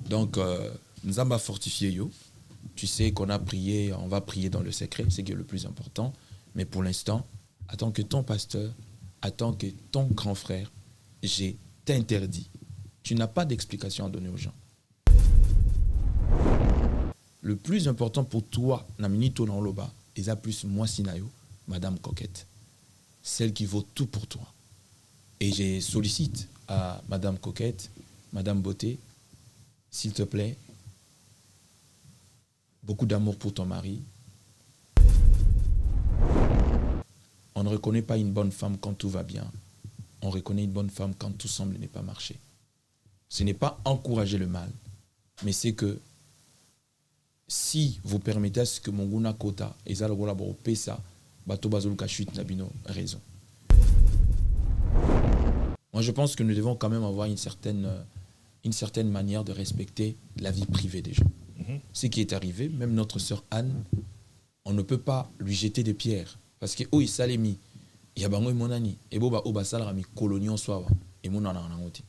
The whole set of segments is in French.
Donc, nous avons fortifié yo. Tu sais qu'on a prié, on va prier dans le secret, c'est ce qui est le plus important. Mais pour l'instant, en tant que ton pasteur, en tant que ton grand frère, j'ai t'interdit. Tu n'as pas d'explication à donner aux gens. Le plus important pour toi, Naminito Nanloba, et ça plus moi Sinayo, Madame Coquette, celle qui vaut tout pour toi. Et je sollicite à Madame Coquette, Madame Beauté, s'il te plaît, beaucoup d'amour pour ton mari. On ne reconnaît pas une bonne femme quand tout va bien. On reconnaît une bonne femme quand tout semble ne pas marcher. Ce n'est pas encourager le mal, mais c'est que si vous permettez à ce que mon guna kota et ça le gola pesa bato bazoluka chute nabino raison. Moi je pense que nous devons quand même avoir une certaine manière de respecter la vie privée des gens. Ce qui est arrivé, même notre sœur Anne, on ne peut pas lui jeter des pierres parce que oh il salemi il y a bango monani et boba oba salra mi colonion soava et mon nanangoti.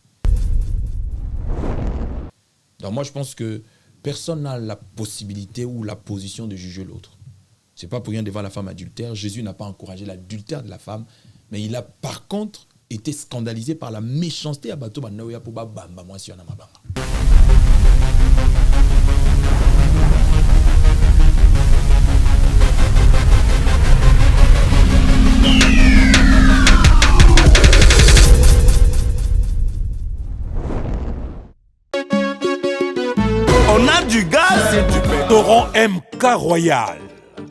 Donc moi je pense que personne n'a la possibilité ou la position de juger l'autre. C'est pas pour rien devant la femme adultère. Jésus n'a pas encouragé l'adultère de la femme, mais il a par contre été scandalisé par la méchanceté à bateau banaoya pour bamba moi si on a mabanga. On a du gaz et du pétrole. Restaurant MK Royal,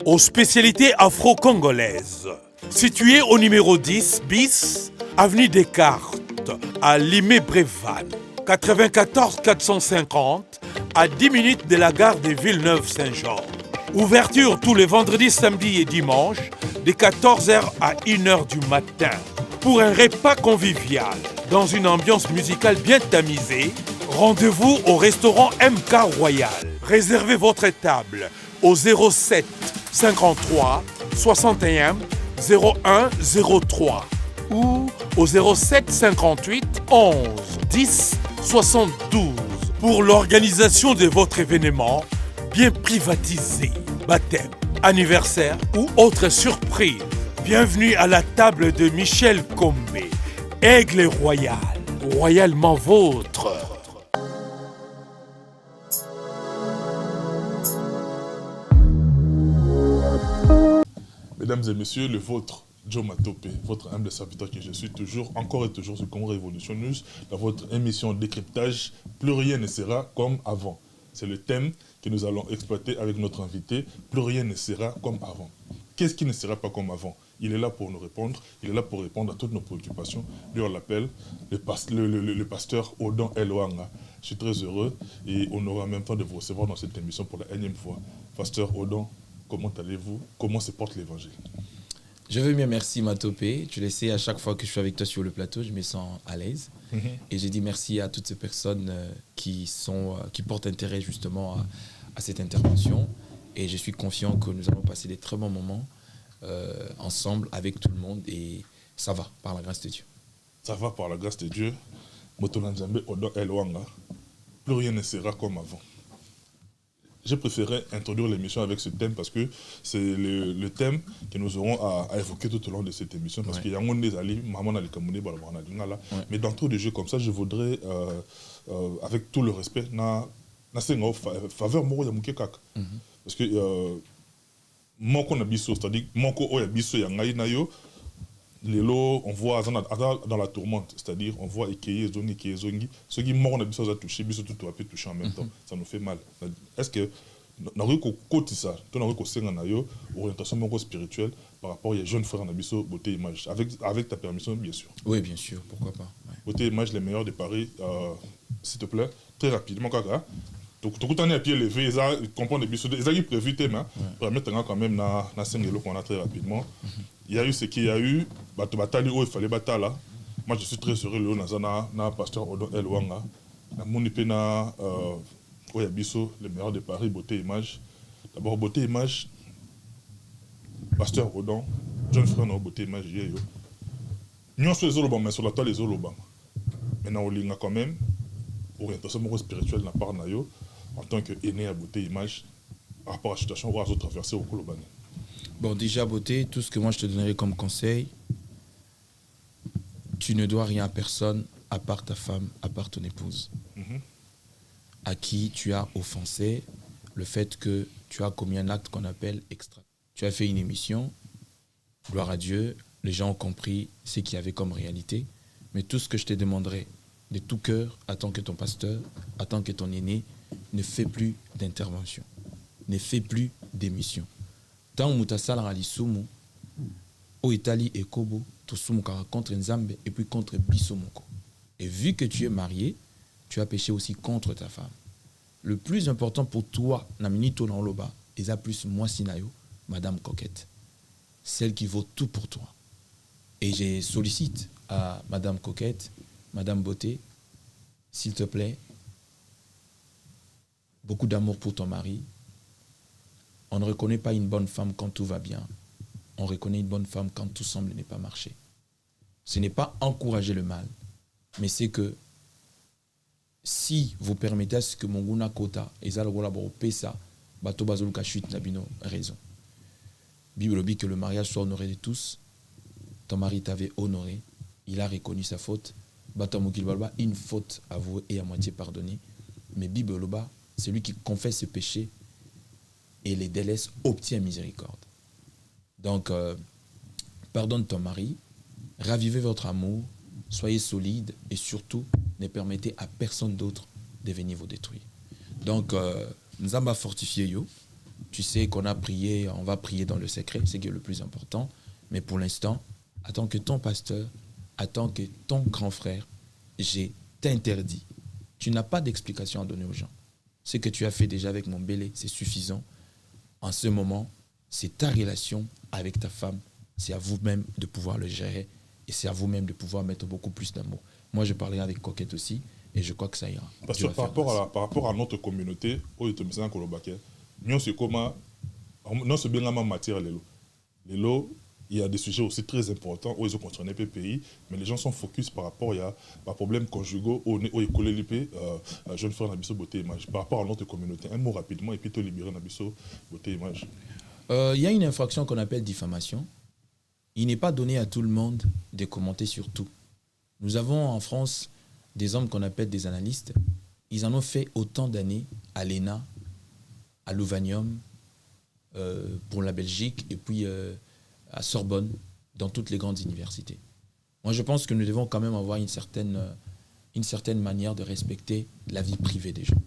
aux spécialités afro-congolaises. Situé au numéro 10 bis, avenue Descartes, à Limay-Brévannes. 94 450, à 10 minutes de la gare de Villeneuve-Saint-Jean. Ouverture tous les vendredis, samedis et dimanches, de 14h à 1h du matin. Pour un repas convivial, dans une ambiance musicale bien tamisée, rendez-vous au restaurant MK Royal. Réservez votre table au 07 53 61 01 03 ou au 07 58 11 10 72 pour l'organisation de votre événement bien privatisé, baptême, anniversaire ou autre surprise. Bienvenue à la table de Michel Combé, Aigle Royal, royalement vôtre. Mesdames et messieurs, le vôtre, Joe Matope, votre humble serviteur que je suis toujours, encore et toujours sur Congo Révolution News, dans votre émission Décryptage, plus rien ne sera comme avant. C'est le thème que nous allons exploiter avec notre invité, plus rien ne sera comme avant. Qu'est-ce qui ne sera pas comme avant? Il est là pour nous répondre, il est là pour répondre à toutes nos préoccupations. Lui, on l'appelle le pasteur Odan Eloanga. Je suis très heureux et honoré en même temps de vous recevoir dans cette émission pour la énième fois. Pasteur Odan, comment allez-vous? Comment se porte l'évangile? Je veux bien, merci Matopé. Tu le sais, à chaque fois que je suis avec toi sur le plateau, je me sens à l'aise. Et j'ai dit merci à toutes ces personnes qui portent intérêt justement à cette intervention. Et je suis confiant que nous allons passer des très bons moments ensemble avec tout le monde. Et ça va, par la grâce de Dieu. Ça va, par la grâce de Dieu. Motolanzambe Odan Eloanga. Plus rien ne sera comme avant. J'ai préféré introduire l'émission avec ce thème parce que c'est le thème que nous aurons à évoquer tout au long de cette émission. Parce qu'il y a un monde des alliés, mais dans trop de jeux comme ça, je voudrais, avec tout le respect, faveur moro ya muke kaka. Parce que moko na biso, c'est-à-dire moko oya biso ya ngai na yo, lelo on voit dans la tourmente, c'est-à-dire on voit Ikeye Zongi, ceux qui mort on a biso à toucher, biso tout a pu toucher en même temps, ça nous fait mal. Est-ce que na ko koti ça, to na ko senga na yo orientation moko spirituelle par rapport aux jeunes frères na biso beauté image avec ta permission bien sûr. Oui, bien sûr, pourquoi pas. Ouais. Beauté image les meilleurs de Paris, s'il te plaît, très rapidement kaka. Tout le temps à pied levé, ils comprennent les biso, ils ont prévu mais permettre quand même na sengelo qu'on a très rapidement. Il y a eu ce qu'il y a eu, batali où il fallait batala. Moi je suis très heureux le nazana na pasteur Odan Eloanga. Na moni pe na Oyabiso, le meilleur de Paris, beauté image. D'abord beauté image, pasteur Odan, jeune frère na beauté image yo. Nous sommes les Olobang mais sur la toile les Olobang. Maintenant on linga quand même. orientation spirituelle n'a pas nayo en tant qu'aîné à beauté image par rapport à la situation où ils traversé au Kolobani. Bon, déjà, beauté, tout ce que moi je te donnerai comme conseil, tu ne dois rien à personne à part ta femme, à part ton épouse, à qui tu as offensé le fait que tu as commis un acte qu'on appelle extra. Tu as fait une émission, gloire à Dieu, les gens ont compris ce qu'il y avait comme réalité, mais tout ce que je te demanderai de tout cœur, en tant que ton pasteur, en tant que ton aîné, ne fais plus d'intervention, ne fais plus d'émission. Tant que tu as lisumu, au Italie et Kobo, tu as contre Nzambe et puis contre Bisomoko. Et vu que tu es marié, tu as péché aussi contre ta femme. Le plus important pour toi, Naminito Nanloba, et ça plus moi Sinayo, Madame Coquette, celle qui vaut tout pour toi. Et je sollicite à Madame Coquette, Madame Beauté, s'il te plaît, beaucoup d'amour pour ton mari. On ne reconnaît pas une bonne femme quand tout va bien. On reconnaît une bonne femme quand tout semble ne pas marcher. Ce n'est pas encourager le mal, mais c'est que si vous permettez à ce que Monguna Kota et Zalogola Pesa, Bato Bazoluka Chute Nabino raison. Bible dit que le mariage soit honoré de tous. Ton mari t'avait honoré, il a reconnu sa faute. Bato Mokilbalba, une faute avouée et à moitié pardonnée. Mais Bible Loba, celui qui confesse ses péchés et les délaisse obtient miséricorde. Donc, pardonne ton mari, ravivez votre amour, soyez solide et surtout, ne permettez à personne d'autre de venir vous détruire. Donc, nous avons fortifié yo. Tu sais qu'on a prié, on va prier dans le secret, c'est qui est le plus important. Mais pour l'instant, attends que ton pasteur, attends que ton grand frère, j'ai t'interdit. Tu n'as pas d'explication à donner aux gens. Ce que tu as fait déjà avec mon bélé, c'est suffisant. En ce moment, c'est ta relation avec ta femme. C'est à vous-même de pouvoir le gérer et c'est à vous-même de pouvoir mettre beaucoup plus d'amour. Moi, je parlerai avec Coquette aussi et je crois que ça ira. Parce que par rapport à notre communauté, nous c'est bien la matière. Il y a des sujets aussi très importants où ils ont concerné le pays, mais les gens sont focus par rapport à problèmes conjugaux où ils ont jeune frère Nabiso Beauté Image. Par rapport à notre communauté, un mot rapidement et puis te libérer Nabiso Beauté Image. Il y a une infraction qu'on appelle diffamation. Il n'est pas donné à tout le monde de commenter sur tout. Nous avons en France des hommes qu'on appelle des analystes. Ils en ont fait autant d'années à l'ENA, à l'Ouvanium, pour la Belgique et puis à Sorbonne, dans toutes les grandes universités. Moi, je pense que nous devons quand même avoir une certaine manière de respecter la vie privée des gens.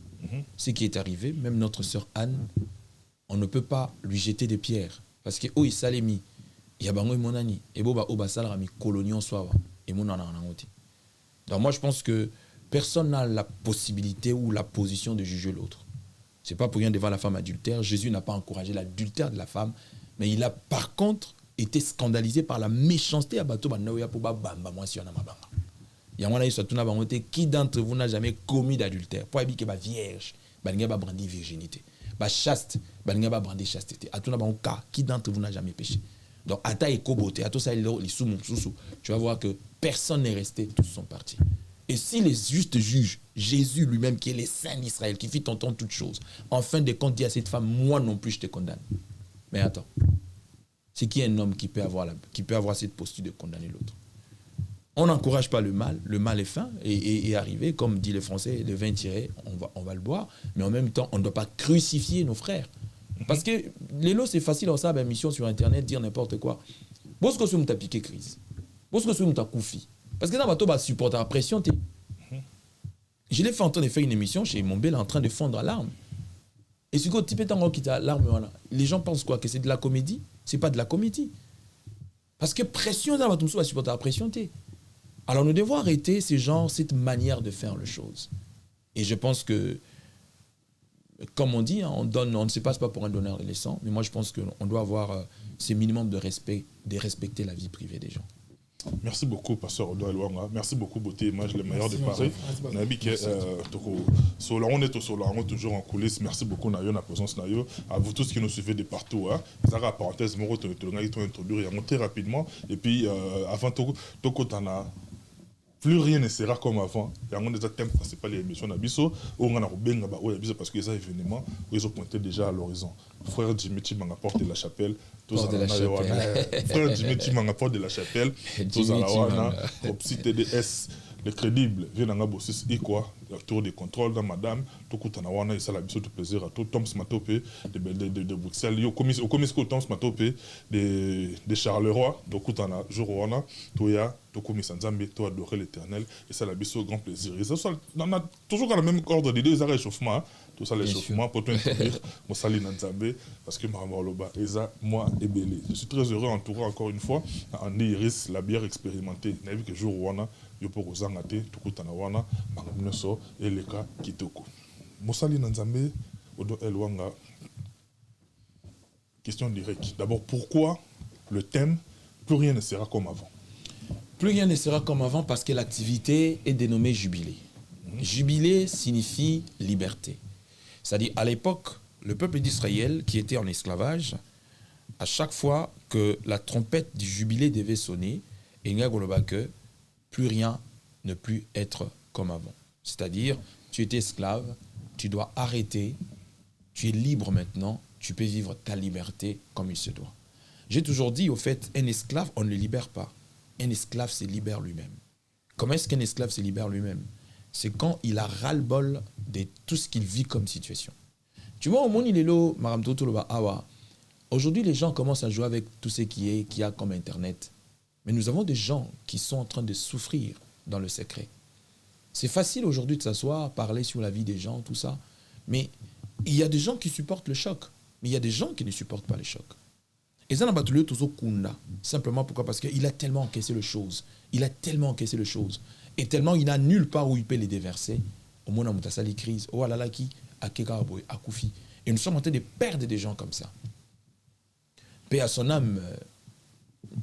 Ce qui est arrivé, même notre sœur Anne, on ne peut pas lui jeter des pierres. Parce que, oh, il s'est mis, il y a bango monani, et boba oba salami colonion soava, et mon ananangote. Donc, moi, je pense que personne n'a la possibilité ou la position de juger l'autre. C'est pas pour rien devant la femme adultère. Jésus n'a pas encouragé l'adultère de la femme, mais il a par contre été scandalisé par la méchanceté à bateau banaoya pour bamba moi si on a ma banga. Il y a un surtout na bangote qui d'entre vous n'a jamais commis d'adultère. Pour habiter ba vierge, balinga ba brandi virginité. Ba chaste, balinga ba brandi chasteté. Atuna ba cas qui d'entre vous n'a jamais péché. Donc ata eko beauté, ato ça les sous tu vas voir que personne n'est resté, tous sont partis. Et si les justes jugent, Jésus lui-même qui est le Saint d'Israël, qui fit entendre toutes choses, en fin de compte dit à cette femme, moi non plus je te condamne. Mais attends, c'est qui un homme qui peut avoir cette posture de condamner l'autre? On n'encourage pas le mal est fin et arrivé, comme dit le français, le vin tiré, on va le boire, mais en même temps, on ne doit pas crucifier nos frères. Parce que les lots, c'est facile, on sait, une mission sur Internet, dire n'importe quoi. Bosco sou m'ta piqué crise. Bosco sou m'ta koufi. Parce que dans bateau, supporter la pression. Je l'ai fait en train de faire une émission chez mon bel en train de fondre à larmes. Et ce que tu tant qui t'a l'arme, les gens pensent quoi? Que c'est de la comédie? C'est pas de la comédie. Parce que pression, dans bateau, va supporter la pression. Alors nous devons arrêter cette manière de faire les choses. Et je pense que, comme on dit, on ne se passe pas pour un donneur de leçons, mais moi je pense qu'on doit avoir ce minimum de respect, de respecter la vie privée des gens. Merci beaucoup, Pasteur Odo Elwanga. Merci beaucoup, Beauté Image, le meilleur de Paris. On est toujours en coulisses. Merci beaucoup, Nayo, la présence Nayo. À vous tous qui nous suivez de partout. Zara, parenthèse, moi, je vais introduire très rapidement. Et puis, avant tout, plus rien ne sera comme avant. Et on a déjà thème principal de l'émission d'Abisso, on a parce que les événements, ils ont pointé déjà à l'horizon. Frère Jimmy Chimanga porte de la chapelle, frère Jimmy Chimanga porte de la chapelle, tous à la wana, Propsi TDS, les crédibles, viennent en abossis et quoi, tour de contrôle dans madame, tout coûte en awana, et ça l'habitude de plaisir à tout, Toms Matope, de Bruxelles, au commis Toms Matope, de Charleroi, tout coûte en jour wana, tout ya, tout commis Sanzambe, tout adorer l'éternel, et ça l'habitude au grand plaisir. Et ça, on a toujours dans le même ordre des deux arrêts réchauffement, tout ça l'échauffement, pour tout introduire, mon sali Nanzambe, parce que Maramoloba, et ça, moi, et Belé. Je suis très heureux, entouré encore une fois, Andy Iris, la bière expérimentée, n'a vu que jour wana, yopo kozanga te tukutana wana makambo nyonso eleka kitoko mosali na nzambe odo elwanga. Question directe. D'abord, pourquoi le thème plus rien ne sera comme avant? Plus rien ne sera comme avant parce que l'activité est dénommée jubilé. Jubilé signifie liberté. C'est-à-dire, à l'époque, le peuple d'Israël qui était en esclavage, à chaque fois que la trompette du jubilé devait sonner, il y a que plus rien ne plus être comme avant. C'est-à-dire, tu étais esclave, tu dois arrêter, tu es libre maintenant, tu peux vivre ta liberté comme il se doit. J'ai toujours dit, au fait, un esclave, on ne le libère pas. Un esclave se libère lui-même. Comment est-ce qu'un esclave se libère lui-même? C'est quand il a ras-le-bol de tout ce qu'il vit comme situation. Tu vois, au monde, il est là, Maram Totoloba Awa. Aujourd'hui, les gens commencent à jouer avec tout ce qu'il y a comme Internet. Mais nous avons des gens qui sont en train de souffrir dans le secret. C'est facile aujourd'hui de s'asseoir, parler sur la vie des gens, tout ça. Mais il y a des gens qui supportent le choc. Mais il y a des gens qui ne supportent pas le choc. Et ça n'a pas tout le kunda. Simplement pourquoi? Parce qu'il a tellement encaissé les choses. Il a tellement encaissé les choses. Et tellement il n'a nulle part où il peut les déverser. Au moins, on a sali crise. Oh là là, qui a Kekaboy, à Koufi. Et nous sommes en train de perdre des gens comme ça. Paix à son âme.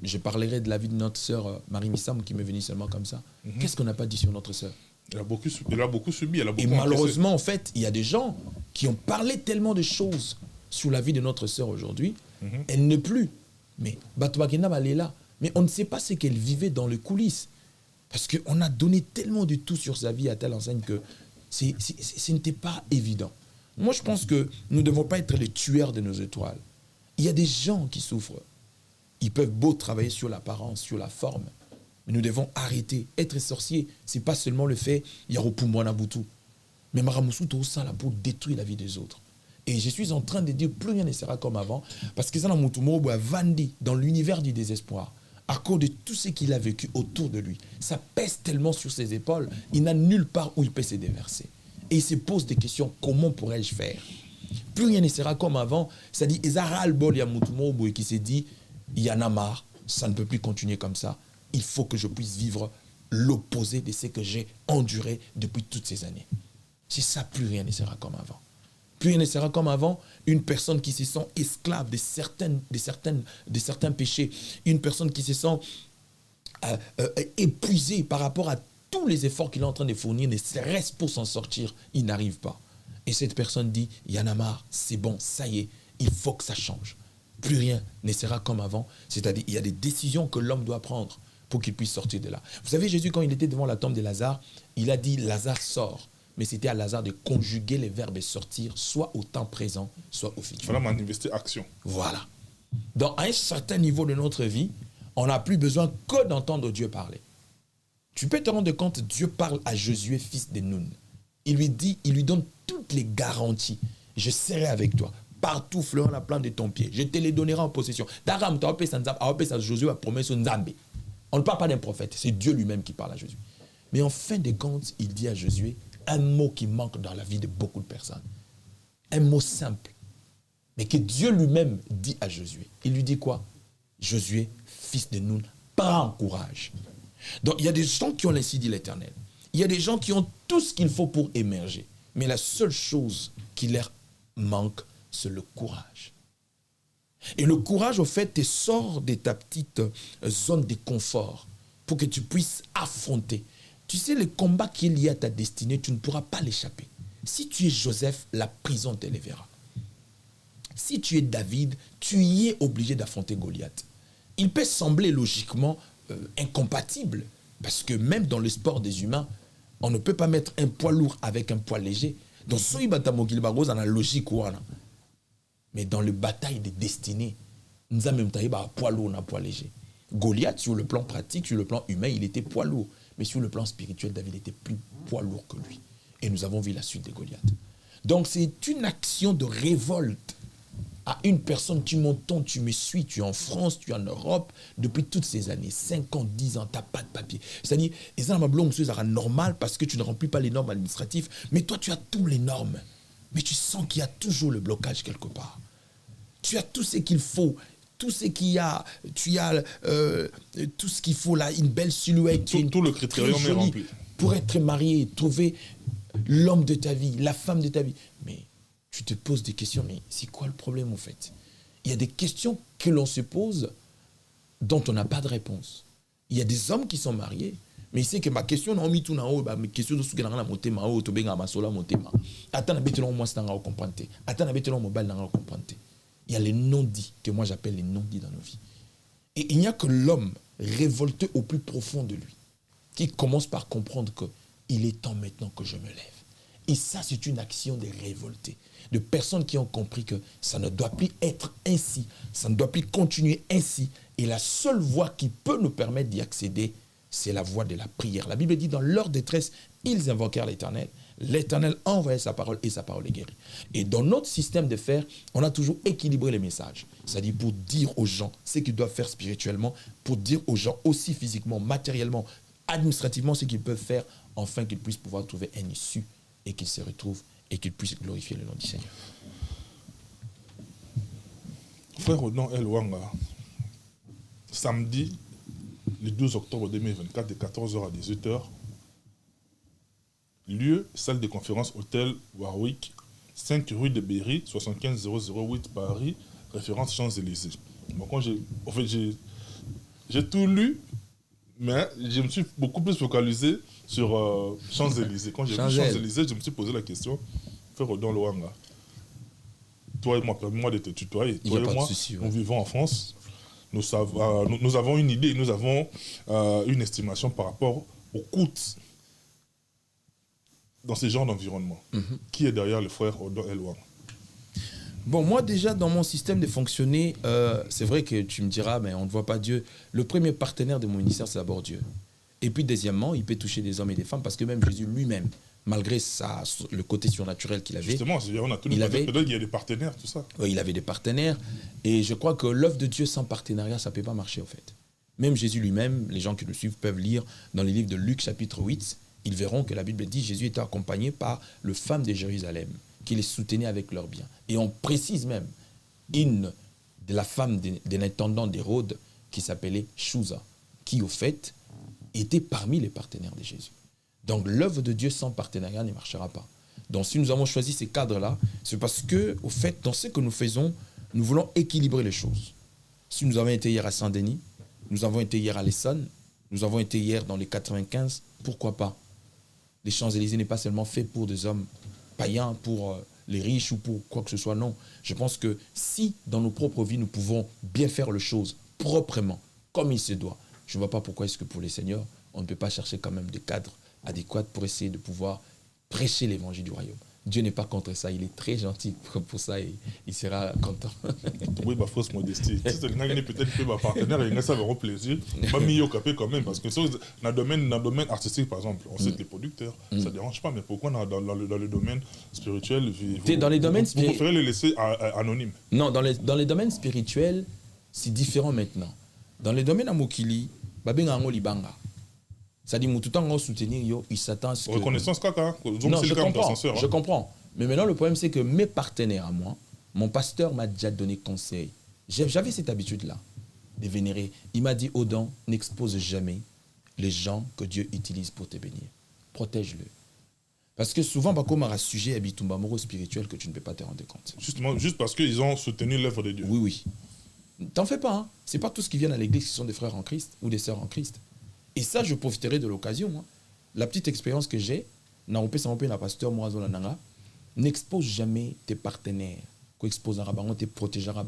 Je parlerai de la vie de notre sœur Marie Missam qui m'est venue seulement comme ça. Qu'est-ce qu'on n'a pas dit sur notre sœur? Elle a beaucoup subi, elle a beaucoup Et malheureusement, en fait, il y a des gens qui ont parlé tellement de choses sur la vie de notre sœur aujourd'hui. Elle n'est plus. Mais Batouakena, elle est là. Mais on ne sait pas ce qu'elle vivait dans les coulisses. Parce qu'on a donné tellement de tout sur sa vie à telle enseigne que ce n'était pas évident. Moi, je pense que nous ne devons pas être les tueurs de nos étoiles. Il y a des gens qui souffrent. Ils peuvent beau travailler sur l'apparence, sur la forme. Mais nous devons arrêter. Être sorcier, ce n'est pas seulement le fait Yaropumwanabutu. Mais Maramusu, tout ça là pour détruire la vie des autres. Et je suis en train de dire plus rien ne sera comme avant. Parce que ça, Vandi, dans l'univers du désespoir, à cause de tout ce qu'il a vécu autour de lui, ça pèse tellement sur ses épaules, il n'a nulle part où il peut se déverser. Et il se pose des questions, comment pourrais-je faire? Plus rien ne sera comme avant. C'est-à-dire, Ezara Albol Yamutumobo qui s'est dit, il y en a marre, ça ne peut plus continuer comme ça. Il faut que je puisse vivre l'opposé de ce que j'ai enduré depuis toutes ces années. C'est ça, plus rien ne sera comme avant. Plus rien ne sera comme avant, une personne qui se sent esclave de certains péchés, une personne qui se sent épuisée par rapport à tous les efforts qu'il est en train de fournir, ne serait-ce pour s'en sortir, il n'arrive pas. Et cette personne dit, il y en a marre, c'est bon, ça y est, il faut que ça change. Plus rien ne sera comme avant. C'est-à-dire il y a des décisions que l'homme doit prendre pour qu'il puisse sortir de là. Vous savez, Jésus, quand il était devant la tombe de Lazare, il a dit, Lazare sort. Mais c'était à Lazare de conjuguer les verbes sortir, soit au temps présent, soit au futur. Il fallait manifester action. Voilà. Dans un certain niveau de notre vie, on n'a plus besoin que d'entendre Dieu parler. Tu peux te rendre compte, Dieu parle à Josué, fils de Nun. Il lui dit, il lui donne toutes les garanties. Je serai avec toi. Partout fleurant la plante de ton pied. Je te les donnerai en possession. Josué a promis son Nzambe. On ne parle pas d'un prophète, c'est Dieu lui-même qui parle à Josué. Mais en fin de compte, il dit à Josué un mot qui manque dans la vie de beaucoup de personnes. Un mot simple. Mais que Dieu lui-même dit à Josué. Il lui dit quoi? Josué, fils de Nun, prends courage. Donc il y a des gens qui ont ainsi dit l'Éternel. Il y a des gens qui ont tout ce qu'il faut pour émerger. Mais la seule chose qui leur manque, c'est le courage. Et le courage, au fait, te sort de ta petite zone de confort pour que tu puisses affronter. Tu sais, le combat qui est lié à ta destinée, tu ne pourras pas l'échapper. Si tu es Joseph, la prison t'élèvera. Si tu es David, tu y es obligé d'affronter Goliath. Il peut sembler logiquement incompatible, Parce que même dans le sport des humains, on ne peut pas mettre un poids lourd avec un poids léger. Donc, soy batamokili bagos en a logique wana. Mais dans le bataille des destinées, nous avons même un poids lourd, un poids léger. Goliath, sur le plan pratique, sur le plan humain, il était poids lourd. Mais sur le plan spirituel, David était plus poids lourd que lui. Et nous avons vu la suite de Goliath. Donc, c'est une action de révolte à une personne. Tu m'entends, tu me suis, tu es en France, tu es en Europe, depuis toutes ces années, 5 ans, 10 ans, tu n'as pas de papier. C'est-à-dire, ça sera normal parce que tu ne remplis pas les normes administratives, mais toi, tu as toutes les normes. Mais tu sens qu'il y a toujours le blocage quelque part. Tu as tout ce qu'il faut, tout ce qu'il y a, tu as tout ce qu'il faut là, une belle silhouette. Tout le critérium est rempli. Pour être marié, trouver l'homme de ta vie, la femme de ta vie. Mais tu te poses des questions, mais c'est quoi le problème en fait? Il y a des questions que l'on se pose dont on n'a pas de réponse. Il y a des hommes qui sont mariés, mais il sait que ma question n'a mis tout dans haut, ma question de ce que n'a monté ma haut, tobenga ma sola monté ma. Attends, na betelon moi c'est dans comprendre. Attends, na betelon mobile dans comprendre. Il y a les non-dits que moi j'appelle les non-dits dans nos vies. Et il n'y a que l'homme révolté au plus profond de lui qui commence par comprendre que il est temps maintenant que je me lève. Et ça, c'est une action de révoltés, de personnes qui ont compris que ça ne doit plus être ainsi, ça ne doit plus continuer ainsi. Et la seule voie qui peut nous permettre d'y accéder, c'est la voie de la prière. La Bible dit, dans leur détresse, ils invoquèrent l'Éternel. L'Éternel envoyait sa parole et sa parole les guérit. Et dans notre système de faire, on a toujours équilibré les messages. C'est-à-dire pour dire aux gens ce qu'ils doivent faire spirituellement, pour dire aux gens aussi physiquement, matériellement, administrativement ce qu'ils peuvent faire, afin qu'ils puissent pouvoir trouver un issue et qu'ils se retrouvent et qu'ils puissent glorifier le nom du Seigneur. Frère Odon El Wanga, samedi, le 12 octobre 2024, de 14h à 18h, lieu, salle de conférence, hôtel Warwick, 5 rue de Berry, 75 008 Paris, référence Champs-Élysées. Bon, j'ai tout lu, mais je me suis beaucoup plus focalisé sur Champs-Élysées. Quand j'ai vu Champs-Élysées, je me suis posé la question, frère Odon Luanga, toi et moi, permets-moi de te tutoyer, toi et moi, nous vivons en France, nous avons une idée, nous avons une estimation par rapport au coût dans ce genre d'environnement. Qui est derrière le frère Odon El Luanga? Bon, moi déjà, dans mon système de fonctionner, c'est vrai que tu me diras, mais on ne voit pas Dieu. Le premier partenaire de mon ministère, c'est d'abord Dieu. Et puis, deuxièmement, il peut toucher des hommes et des femmes, parce que même Jésus lui-même, malgré le côté surnaturel qu'il avait... Justement, on a tout il y a des partenaires, tout ça. Oui, il avait des partenaires. Et je crois que l'œuvre de Dieu sans partenariat, ça ne peut pas marcher, en fait. Même Jésus lui-même, les gens qui nous suivent peuvent lire dans les livres de Luc, chapitre 8, ils verront que la Bible dit que Jésus était accompagné par le femme de Jérusalem, qui les soutenait avec leurs biens. Et on précise même une de la femme de l'intendant d'Hérode qui s'appelait Chouza, qui au fait était parmi les partenaires de Jésus. Donc l'œuvre de Dieu sans partenariat ne marchera pas. Donc si nous avons choisi ces cadres-là, c'est parce que au fait, dans ce que nous faisons, nous voulons équilibrer les choses. Si nous avons été hier à Saint-Denis, nous avons été hier à l'Essonne, nous avons été hier dans les 95, pourquoi pas? Les Champs-Élysées n'est pas seulement fait pour des hommes païens, pour les riches ou pour quoi que ce soit, non. Je pense que si dans nos propres vies, nous pouvons bien faire les choses proprement, comme il se doit, je ne vois pas pourquoi est-ce que pour les seigneurs, on ne peut pas chercher quand même des cadres adéquats pour essayer de pouvoir prêcher l'évangile du royaume. Dieu n'est pas contre ça, il est très gentil pour ça et il sera content. Oui, ma fausse modestie. Si c'est peut-être que ma partenaire, il ça va plaisir. Pas mis au capé quand même, parce que dans le domaine artistique, par exemple, on sait que les producteurs, ça ne dérange pas, mais pourquoi dans le domaine spirituel, vous préférez les laisser anonymes? Non, dans les domaines spirituels, c'est différent maintenant. Dans les domaines à Mokili, Babenga Libanga. C'est-à-dire que tout le temps, soutenir, il s'attend à ce que... Reconnaissance, caca. Non, je comprends. Mais maintenant, le problème, c'est que mes partenaires à moi, mon pasteur m'a déjà donné conseil. J'avais cette habitude-là, de vénérer. Il m'a dit, Odon, n'expose jamais les gens que Dieu utilise pour te bénir. Protège-le. Parce que souvent, comme un sujet habitumba moro spirituel que tu ne peux pas te rendre compte. Justement, juste parce qu'ils ont soutenu l'œuvre de Dieu. Oui, oui. T'en fais pas, hein. C'est pas tous qui viennent à l'église qui sont des frères en Christ ou des sœurs en Christ. Et ça, je profiterai de l'occasion. Hein. La petite expérience que j'ai, pasteur n'expose jamais tes partenaires. Te protégera.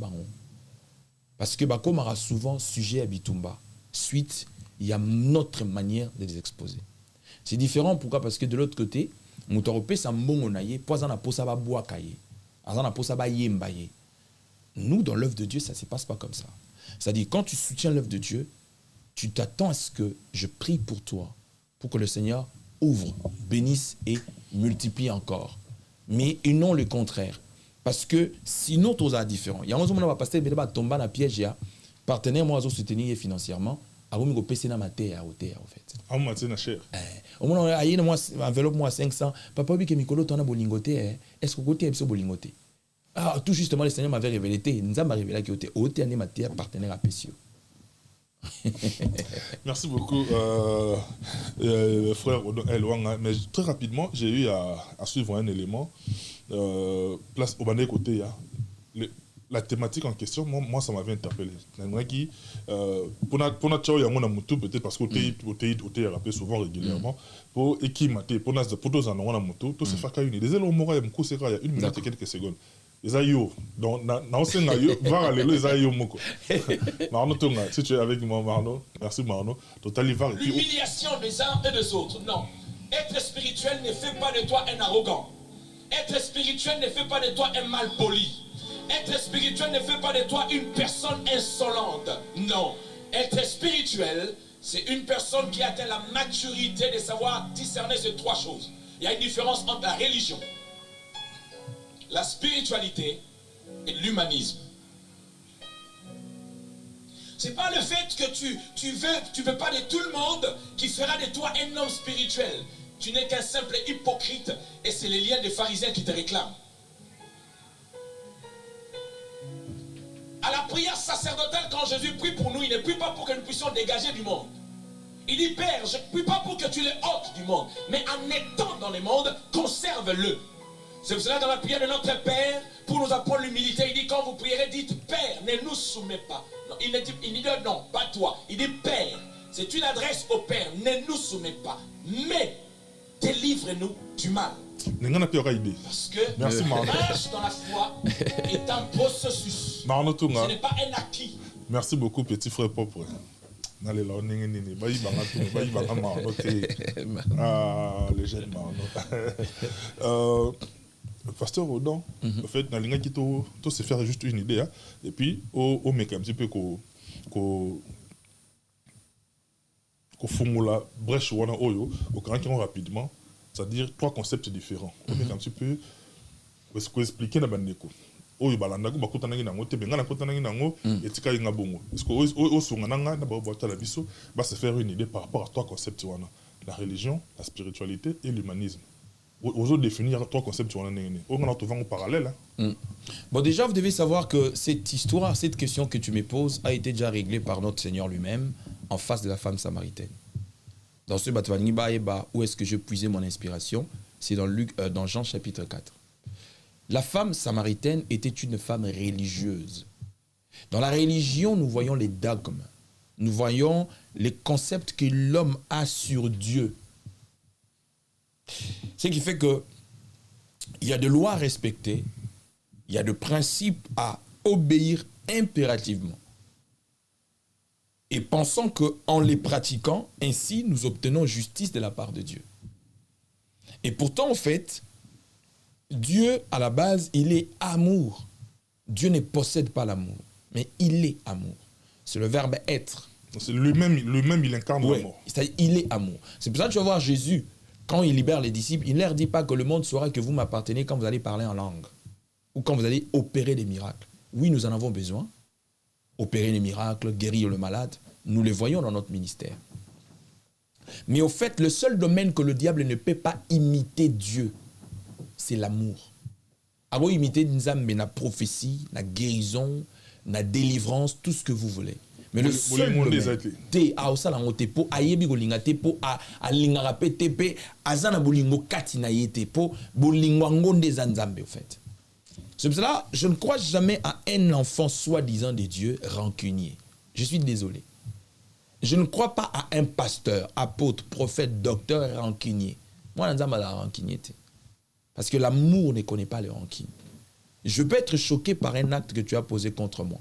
Parce que comme souvent sujet à Bitumba, suite il y a notre manière de les exposer. C'est différent, pourquoi? Parce que de l'autre côté, Moutoropé, ça m'ongonaye, poisana posaba boakaye, azana posaba yembaye. Nous, dans l'œuvre de Dieu, ça ne se passe pas comme ça. C'est-à-dire, quand tu soutiens l'œuvre de Dieu, tu t'attends à ce que je prie pour toi, pour que le Seigneur ouvre, bénisse et multiplie encore. Mais et non le contraire. Parce que sinon, tout est différent. Il y a un moment où on va passer, mais tomber dans le piège, partenaire, moi, je soutenir financièrement, à vous me passer dans ma terre, en fait. Ah, moi, c'est cher. Au moment où on enveloppe moi 500, papa, oui, que Mikolo, tu as bolingoté, est-ce que côté est bolingoté? Ah, tout justement, le Seigneur m'avait révélé, nous avons révélé qu'il était au terre, ma terre, partenaire à Pessio. Merci beaucoup, frère Elwanga. Mais très rapidement, j'ai eu à suivre un élément. Place au bandé côté, la thématique en question, moi ça m'avait interpellé. Pour notre chao, il y a un moutou peut-être parce que tu rappelé souvent régulièrement. Pour équimater, pour tous en on a moutou, tout se fait qu'à une. Les éléments moraux, il y a 1 minute et quelques secondes. Les aïeux, donc dans ce cas-là, va aller les aïeux moko. Marno Tonga, si tu es avec moi, Marno, merci Marno. L'humiliation des uns et des autres, non. Être spirituel ne fait pas de toi un arrogant. Être spirituel ne fait pas de toi un malpoli. Être spirituel ne fait pas de toi une personne insolente. Non. Être spirituel, c'est une personne qui atteint la maturité de savoir discerner ces 3 choses. Il y a une différence entre la religion, la spiritualité et l'humanisme. C'est pas le fait que tu veux pas de tout le monde qui fera de toi un homme spirituel. Tu n'es qu'un simple hypocrite et c'est les liens des pharisiens qui te réclament. À la prière sacerdotale, quand Jésus prie pour nous, il ne prie pas pour que nous puissions dégager du monde. Il dit, Père, je ne prie pas pour que tu les ôtes du monde, mais en étant dans le monde, conserve-le. C'est pour cela dans la prière de notre Père, pour nous apprendre l'humilité, il dit quand vous prierez, dites Père, ne nous soumets pas. Non, il dit non, pas toi. Il dit Père, c'est une adresse au Père, ne nous soumets pas, mais délivre-nous du mal. Parce que merci, marche dans la foi est un processus. Ce n'est pas un acquis. Merci beaucoup, petit frère propre. Ah, les jeunes Marno. Pasteur Rodon, en fait, dans les qui tout se faire juste une idée, hein, et puis au mec un petit peu qu'on formule brèche ou oyo, au grand qui rapidement, c'est-à-dire 3 concepts différents. Au mec un petit peu, est-ce qu'on expliquer na bandeko? Oyo balanda ko bakutana ngi nango te benga na kutana ngi nango etika inga bongo. Est-ce que o sunga nanga na ba boita la biso va se faire une idée par rapport à 3 concepts wana, la religion, la spiritualité et l'humanisme. Aux autres définir 3 concepts wana nene. On a trouvé en parallèle. Bon, déjà vous devez savoir que cette histoire, cette question que tu me poses a été déjà réglée par notre Seigneur lui-même en face de la femme samaritaine. Dans ce Batwani Baeba, où est-ce que je puisais mon inspiration? C'est dans Jean chapitre 4. La femme samaritaine était une femme religieuse. Dans la religion, nous voyons les dogmes. Nous voyons les concepts que l'homme a sur Dieu. Ce qui fait que il y a des lois à respecter, il y a des principes à obéir impérativement. Et pensons qu'en les pratiquant, ainsi nous obtenons justice de la part de Dieu. Et pourtant, en fait, Dieu, à la base, il est amour. Dieu ne possède pas l'amour, mais il est amour. C'est le verbe être. C'est lui-même, il incarne l'amour. C'est-à-dire, il est amour. C'est pour ça que tu vas voir Jésus, quand il libère les disciples, il ne leur dit pas que le monde saura que vous m'appartenez quand vous allez parler en langue ou quand vous allez opérer des miracles. Oui, nous en avons besoin. Opérer les miracles, guérir le malade, nous les voyons dans notre ministère. Mais au fait, le seul domaine que le diable ne peut pas imiter Dieu, c'est l'amour. Avant imiter Nzambe, la prophétie, la guérison, la délivrance, tout ce que vous voulez. Mais le seul domaine, te a osala ngote po ayebi golinga te po a lingara pe te pe azana bolingo kati na yete po bolingo ngonde za Nzambe au fait. C'est pour cela, je ne crois jamais à un enfant soi-disant de Dieu rancunier. Je suis désolé. Je ne crois pas à un pasteur, apôtre, prophète, docteur rancunier. Moi, Nzambe la rancunier. Parce que l'amour ne connaît pas les rancunes. Je peux être choqué par un acte que tu as posé contre moi.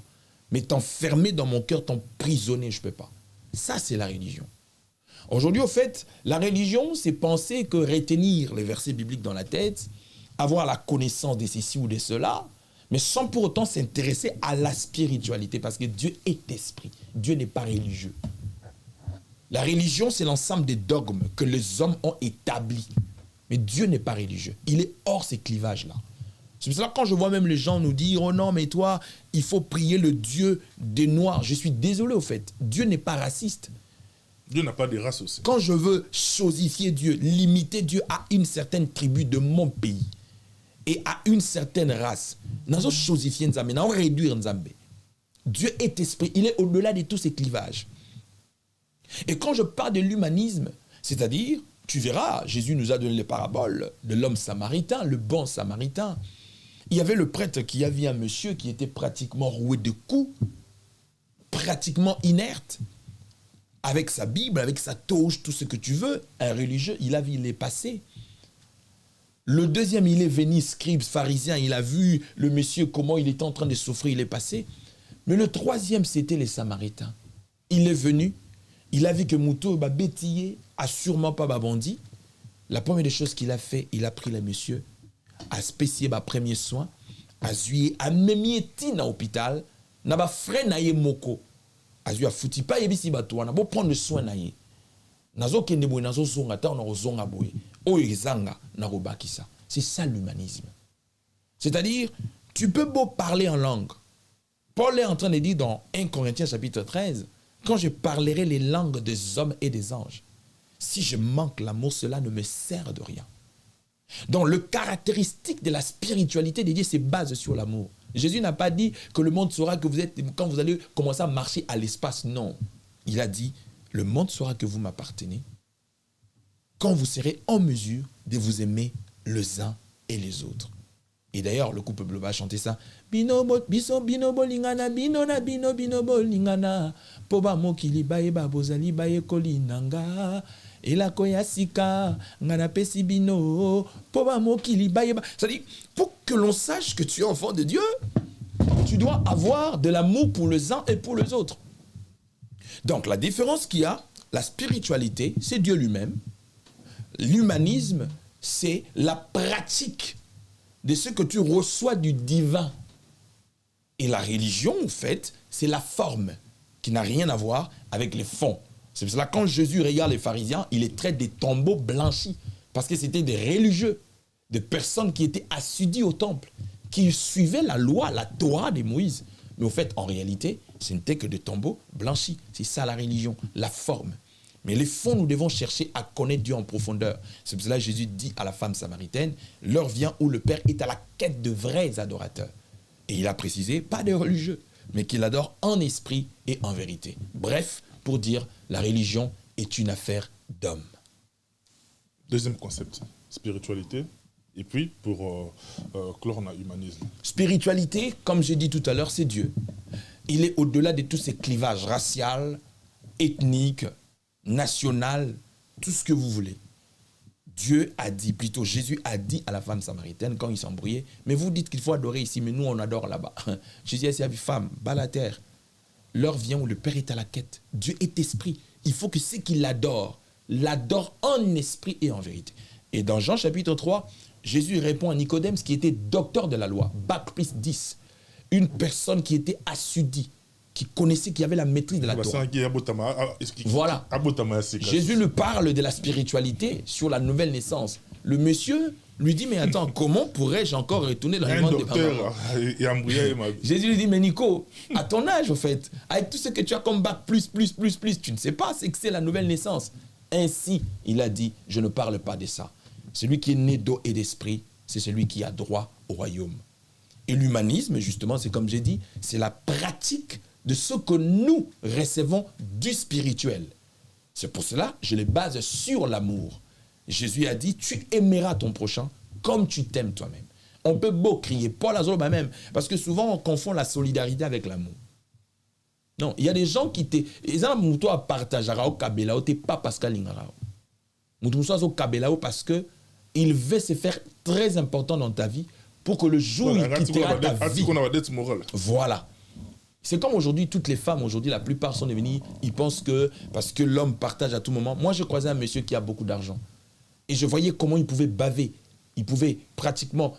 Mais t'enfermer dans mon cœur, t'emprisonner, je ne peux pas. Ça, c'est la religion. Aujourd'hui, au fait, la religion, c'est penser que retenir les versets bibliques dans la tête, avoir la connaissance de ceci ou de cela, mais sans pour autant s'intéresser à la spiritualité, parce que Dieu est esprit. Dieu n'est pas religieux. La religion, c'est l'ensemble des dogmes que les hommes ont établis. Mais Dieu n'est pas religieux. Il est hors ces clivages-là. C'est pour cela que quand je vois même les gens nous dire « Oh non, mais toi, il faut prier le Dieu des Noirs », je suis désolé au fait. Dieu n'est pas raciste. Dieu n'a pas de race aussi. Quand je veux chosifier Dieu, limiter Dieu à une certaine tribu de mon pays et à une certaine race, nous allons chosifier Nzambe, nous allons réduire Nzambe. Dieu est esprit, il est au-delà de tous ces clivages. Et quand je parle de l'humanisme, c'est-à-dire, tu verras, Jésus nous a donné les paraboles de l'homme samaritain, le bon samaritain. Il y avait le prêtre qui avait un monsieur qui était pratiquement roué de coups, pratiquement inerte, avec sa Bible, avec sa toge, tout ce que tu veux. Un religieux, il est passé. Le deuxième, il est venu, scribe, pharisien, il a vu le monsieur, comment il était en train de souffrir, il est passé. Mais le troisième, c'était les Samaritains. Il est venu, il a vu que Moutou, bétillé, a sûrement pas bandit. La première des choses qu'il a fait, il a pris le monsieur, a spécié premier soin, a zuyé, a même été dans l'hôpital, n'a pas frère naïe moko. A zuyé, a foutu pas yebisi bato, n'a pas prendre soin naïe. Nazo kende boy, nazo zonga, ta on a zonga boy. Oye zanga, na robakisa. C'est ça l'humanisme. C'est-à-dire, tu peux beau parler en langue. Paul est en train de dire dans 1 Corinthiens chapitre 13, quand je parlerai les langues des hommes et des anges, si je manque l'amour, cela ne me sert de rien. Donc, le caractéristique de la spiritualité de Dieu, c'est base sur l'amour. Jésus n'a pas dit que le monde saura que vous êtes, quand vous allez commencer à marcher à l'espace. Non. Il a dit, le monde saura que vous m'appartenez quand vous serez en mesure de vous aimer les uns et les autres. Et d'ailleurs, le couple bleu va chanter ça. Binobo, biso, binobo, lingana, binona, binobo, lingana. Poba mokili bae babozali bae kolinanga. Et la koyasika, ngana pesi bino. Poba mokili bae ba. C'est-à-dire, pour que l'on sache que tu es enfant de Dieu, tu dois avoir de l'amour pour les uns et pour les autres. Donc, la différence qu'il y a, la spiritualité, c'est Dieu lui-même. L'humanisme, c'est la pratique de ce que tu reçois du divin. Et la religion, en fait, c'est la forme qui n'a rien à voir avec les fonds. C'est pour cela que quand Jésus regarde les pharisiens, il les traite des tombeaux blanchis. Parce que c'était des religieux, des personnes qui étaient assidues au temple, qui suivaient la loi, la Torah de Moïse. Mais au fait, en réalité, ce n'était que des tombeaux blanchis. C'est ça la religion, la forme. Mais les fonds, nous devons chercher à connaître Dieu en profondeur. C'est pour cela que Jésus dit à la femme samaritaine, l'heure vient où le Père est à la quête de vrais adorateurs. Et il a précisé, pas de religieux, mais qu'il adore en esprit et en vérité. Bref, pour dire, la religion est une affaire d'homme. Deuxième concept, spiritualité. Et puis, pour clore, on a humanisme. Spiritualité, comme j'ai dit tout à l'heure, c'est Dieu. Il est au-delà de tous ces clivages raciaux, ethniques, national, tout ce que vous voulez. Dieu a dit, plutôt Jésus a dit à la femme samaritaine quand il s'embrouillait, mais vous dites qu'il faut adorer ici, mais nous on adore là-bas. Jésus a dit à la femme, bas la terre, l'heure vient où le Père est à la quête. Dieu est esprit. Il faut que ceux qui l'adorent en esprit et en vérité. Et dans Jean chapitre 3, Jésus répond à Nicodème, qui était docteur de la loi, bac plus 10, une personne qui était assidue, qui connaissait, qui avait la maîtrise de la Torah. Voilà. Jésus lui parle de la spiritualité sur la nouvelle naissance. Le monsieur lui dit, mais attends, comment pourrais-je encore retourner dans le monde des parents? Jésus lui dit, mais Nico, à ton âge, au fait, avec tout ce que tu as comme bac plus, tu ne sais pas, c'est que c'est la nouvelle naissance. Ainsi, il a dit, je ne parle pas de ça. Celui qui est né d'eau et d'esprit, c'est celui qui a droit au royaume. Et l'humanisme, justement, c'est comme j'ai dit, c'est la pratique de ce que nous recevons du spirituel. C'est pour cela que je les base sur l'amour. Jésus a dit, tu aimeras ton prochain comme tu t'aimes toi-même. On peut beau crier, Paul a même, parce que souvent on confond la solidarité avec l'amour. Non, il y a des gens qui te... Ils ont toi partager au kabelao, t'es pas Pascal Lingarao. Moutou au kabelao parce que il veut se faire très important dans ta vie pour que le jour où il quittera ta vie... Voilà. C'est comme aujourd'hui, toutes les femmes, aujourd'hui, la plupart sont devenues, ils pensent que parce que l'homme partage à tout moment. Moi, je croisais un monsieur qui a beaucoup d'argent. Et je voyais comment il pouvait baver. Il pouvait pratiquement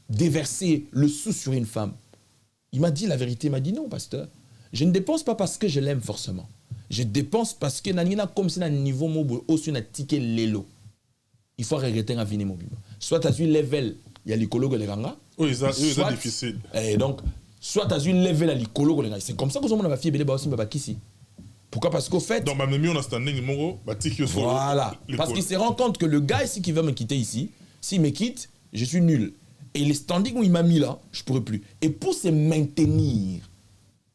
déverser le sou sur une femme. Il m'a dit la vérité, il m'a dit non, pasteur. Je ne dépense pas parce que je l'aime forcément. Je dépense parce que nanina comme si na niveau mobile aussi na ticket lelo. Il faut arrêter à venir mobile. Soit tu as eu level, il y a l'écologue de ganga. Oui, c'est difficile. Et donc soit tu as eu level à l'écologue de ganga. C'est comme ça que on a fait belé ba aussi ba ici. Pourquoi? Parce qu'au fait donc même on a standing numéro ba tiki sur. Voilà. Parce qu'il se rend compte que le gars ici qui veut me quitter ici, s'il me quitte, je suis nul. Et les standings où il m'a mis là, je ne pourrais plus. Et pour se maintenir,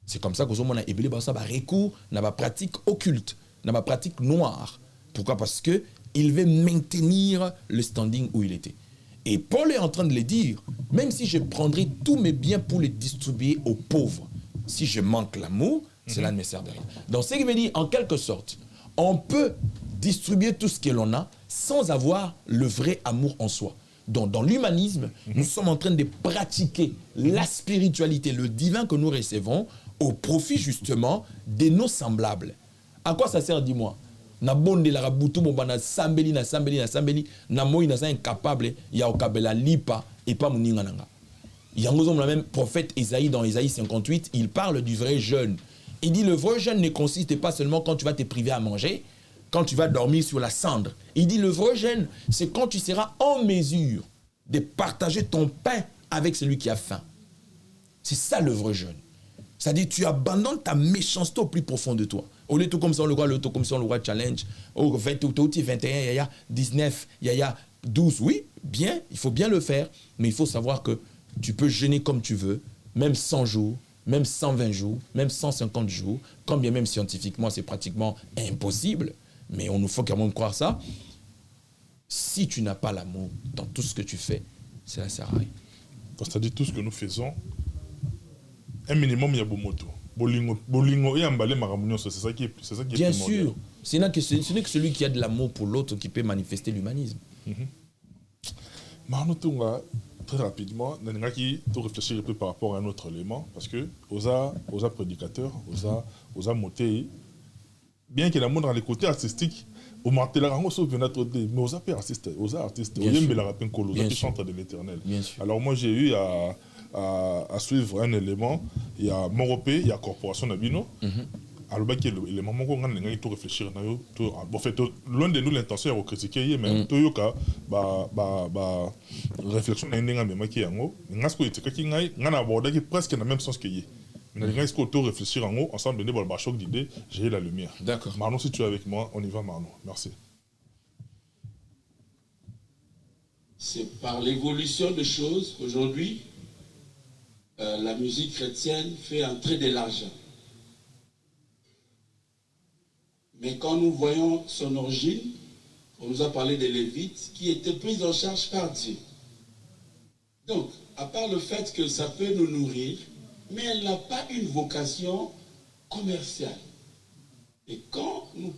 c'est comme ça que on a ébélé ça ba recours na ba pratique occulte, na ba pratique noire. Pourquoi? Parce que il veut maintenir le standing où il était. Et Paul est en train de le dire, même si je prendrais tous mes biens pour les distribuer aux pauvres, si je manque l'amour, cela ne me sert de rien. Donc ce qui veut dire, en quelque sorte, on peut distribuer tout ce que l'on a sans avoir le vrai amour en soi. Donc dans l'humanisme, nous sommes en train de pratiquer la spiritualité, le divin que nous recevons au profit justement de nos semblables. À quoi ça sert, dis-moi? Na bonde la rabutu bon na sambeli na moi na incapable ya okabela lipa et pas muninga nanga. Yango la même prophète Isaïe dans Isaïe 58, il parle du vrai jeûne. Il dit le vrai jeûne ne consiste pas seulement quand tu vas te priver à manger, quand tu vas dormir sur la cendre. Il dit le vrai jeûne, c'est quand tu seras en mesure de partager ton pain avec celui qui a faim. C'est ça le vrai jeûne. C'est-à-dire tu abandonnes ta méchanceté au plus profond de toi. Au lieu tout comme ça, on le voit, tout comme ça, on le voit challenge. Au 20, 21, il y a 19, il y a 12. Oui, bien, il faut bien le faire, mais il faut savoir que tu peux jeûner comme tu veux, même 100 jours, même 120 jours, même 150 jours, quand bien même scientifiquement, c'est pratiquement impossible, mais on nous faut quand même croire ça. Si tu n'as pas l'amour dans tout ce que tu fais, cela sert à rien. C'est-à-dire tout ce que nous faisons, un minimum, il y a beaucoup de bolingo et emballé maramounion, c'est ça qui est bien sûr, ce n'est que celui qui a de l'amour pour l'autre qui peut manifester l'humanisme. Marnotunga, très rapidement, nous allons réfléchir un peu par rapport à un autre élément, parce que aux prédicateurs, aux motés, bien qu'il y ait l'amour dans les côtés artistiques, au martelango sauf mais aux artistes, aux chantres de l'Éternel. Alors moi j'ai eu à suivre un élément, il y a Moropé, il y a Corporation Nabino. Alors qui est l'élément qu'on a tout réfléchir en fait loin de nous l'intention est de critiquer mais tout yoka réflexion na ndenge même qui yango ngasko itikaki ngai ngana aborder presque dans le même sens que yi. Mais il faut auto réfléchir en haut ensemble donner le choc d'idées, j'ai la lumière. D'accord. Marno, si tu es avec moi, on y va Marno. Merci. C'est par l'évolution des choses aujourd'hui la musique chrétienne fait entrer de l'argent. Mais quand nous voyons son origine, on nous a parlé des Lévites qui étaient pris en charge par Dieu. Donc, à part le fait que ça peut nous nourrir, mais elle n'a pas une vocation commerciale. Et quand nous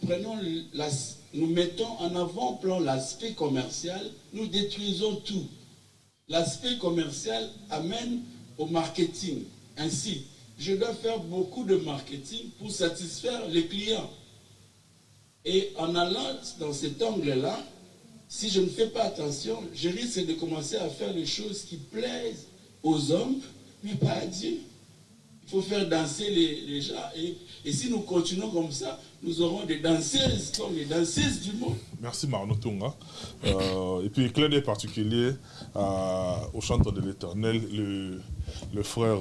nous mettons en avant-plan l'aspect commercial, nous détruisons tout. L'aspect commercial amène au marketing. Ainsi, je dois faire beaucoup de marketing pour satisfaire les clients. Et en allant dans cet angle-là, si je ne fais pas attention, je risque de commencer à faire les choses qui plaisent aux hommes, mais pas à Dieu. Il faut faire danser les gens. Et si nous continuons comme ça, nous aurons des danseuses comme les danseuses du monde. Merci Marno Tunga. Et puis, clin d'œil particulier au chantre de l'Éternel, le frère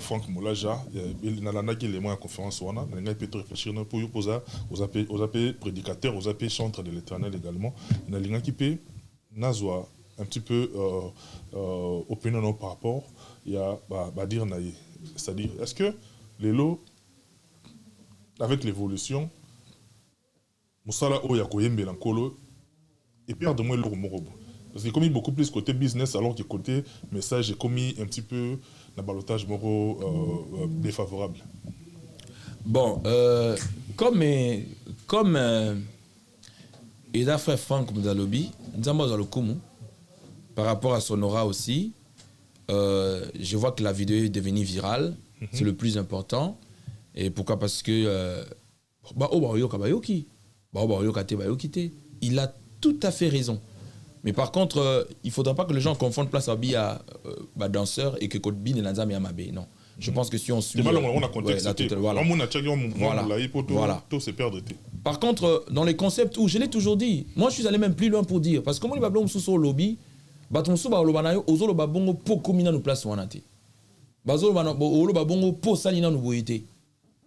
Franck Moulaja. Il n'a pas qui est moins en conférence. Il a pu réfléchir pour aux AP prédicateurs, aux AP chantres de l'Éternel également. Il a qui peut nazwa un petit peu opinion par rapport à dire naïe. C'est-à-dire, est-ce que les lots, avec l'évolution, Moussala Oya Koyembe Lankolo, et perd de moins le morobo. Parce qu'il a commis beaucoup plus côté business, alors que côté message, il commis un petit peu un balotage moro défavorable. Bon, comme Eda frère Franck Mdalobi, nous avons le coup, par rapport à son aura aussi, je vois que la vidéo est devenue virale. C'est le plus important. Et pourquoi? Parce que il a tout à fait raison. Mais par contre, il ne faudra pas que les gens confondent place à danseur et que Kodbin et Lanzam et Amabé. Non. Je pense que si on suit... Voilà. Par contre, dans les concepts où je l'ai toujours dit, moi je suis allé même plus loin pour dire, parce que moi, je suis au lobby,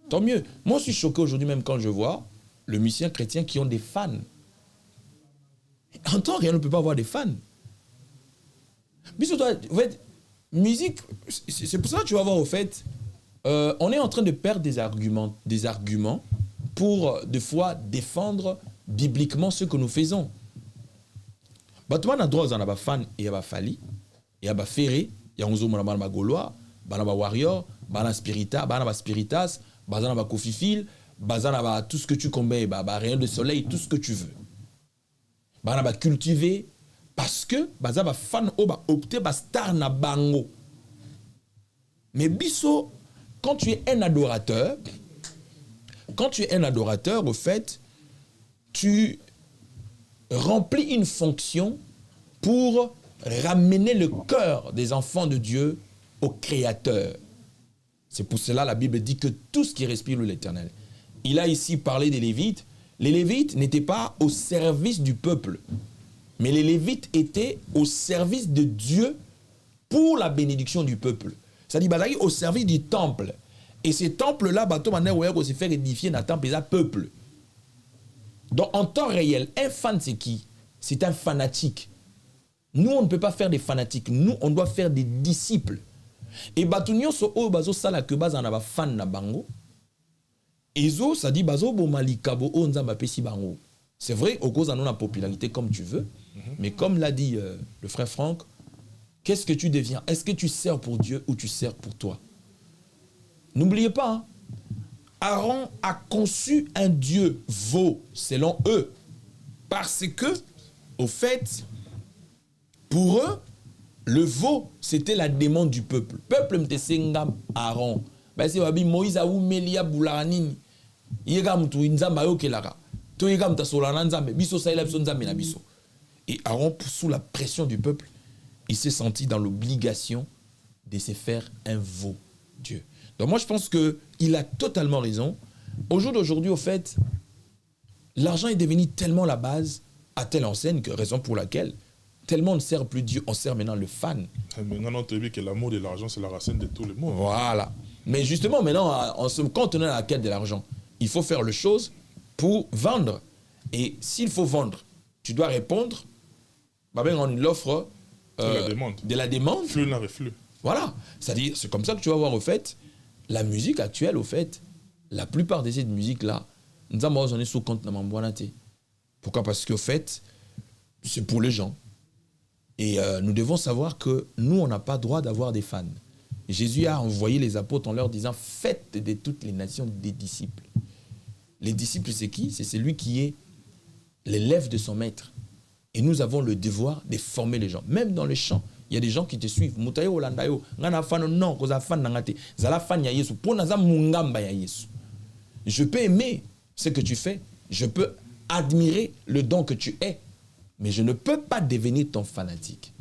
tant mieux. Moi, je suis choqué aujourd'hui même quand je vois le musicien chrétien qui ont des fans. En temps réel, on ne peut pas avoir des fans. Mais surtout, en fait, musique, c'est pour ça que tu vas voir, au fait, on est en train de perdre des arguments pour, des fois, défendre bibliquement ce que nous faisons. Tout le monde a droit à des fans, et à des Fali, et à des Ferré, il y a des Gaulois, des Warriors, des Spiritas, des Spiritas, des Kofifil, tout ce que tu combats, Rayon de Soleil, tout ce que tu veux. Ba cultiver parce que ba fan opté ba star na bango. Mais biso, quand tu es un adorateur, au fait, tu remplis une fonction pour ramener le cœur des enfants de Dieu au Créateur. C'est pour cela la Bible dit que tout ce qui respire loue l'Éternel. Il a ici parlé des Lévites. Les Lévites n'étaient pas au service du peuple, mais les Lévites étaient au service de Dieu pour la bénédiction du peuple. C'est-à-dire au service du temple. Et ces temples-là, on s'est fait édifier dans le temple des peuple. Donc en temps réel, un fan c'est qui? C'est un fanatique. Nous, on ne peut pas faire des fanatiques. Nous, on doit faire des disciples. Et batunyo so o bazo sala que baza na ba fan na bango. Ezo, ça dit bazo bo malikabo o nzamba pesi bango. C'est vrai, au cause de la popularité comme tu veux, mais comme l'a dit le frère Franck, qu'est-ce que tu deviens? Est-ce que tu sers pour Dieu ou tu sers pour toi? N'oubliez pas, hein, Aaron a conçu un Dieu veau, selon eux, parce que, au fait, pour eux, le veau, c'était la demande du peuple. Peuple m'tesengam Aaron. Ben c'est wabi Moïse a ou Melia Boularanini. Yegam tu inzamba yo kelara. To yegam ta solana nzambe. Biso sa elab son nzambe na biso. Et Aaron, sous la pression du peuple, il s'est senti dans l'obligation de se faire un veau Dieu. Donc moi je pense qu'il a totalement raison. Au jour d'aujourd'hui, au fait, l'argent est devenu tellement la base à telle enseigne que raison pour laquelle tellement on ne sert plus Dieu, on sert maintenant le fan. Maintenant, on te dit que l'amour de l'argent, c'est la racine de tous les maux. Voilà. Mais justement, maintenant, quand on est à la quête de l'argent, il faut faire les choses pour vendre. Et s'il faut vendre, tu dois répondre on l'offre de la demande. Flux n'a reflux. Voilà. C'est-à-dire, c'est comme ça que tu vas voir, au fait, la musique actuelle, au fait, la plupart de cette musique-là, nous avons sous compte dans mon. Pourquoi? Parce qu'au fait, c'est pour les gens. Et nous devons savoir que nous, on n'a pas droit d'avoir des fans. Jésus a envoyé les apôtres en leur disant « Faites de toutes les nations des disciples ». Les disciples, c'est qui? C'est celui qui est l'élève de son maître. Et nous avons le devoir de former les gens. Même dans les chants, il y a des gens qui te suivent. Je peux aimer ce que tu fais. Je peux admirer le don que tu es. Mais je ne peux pas devenir ton fanatique.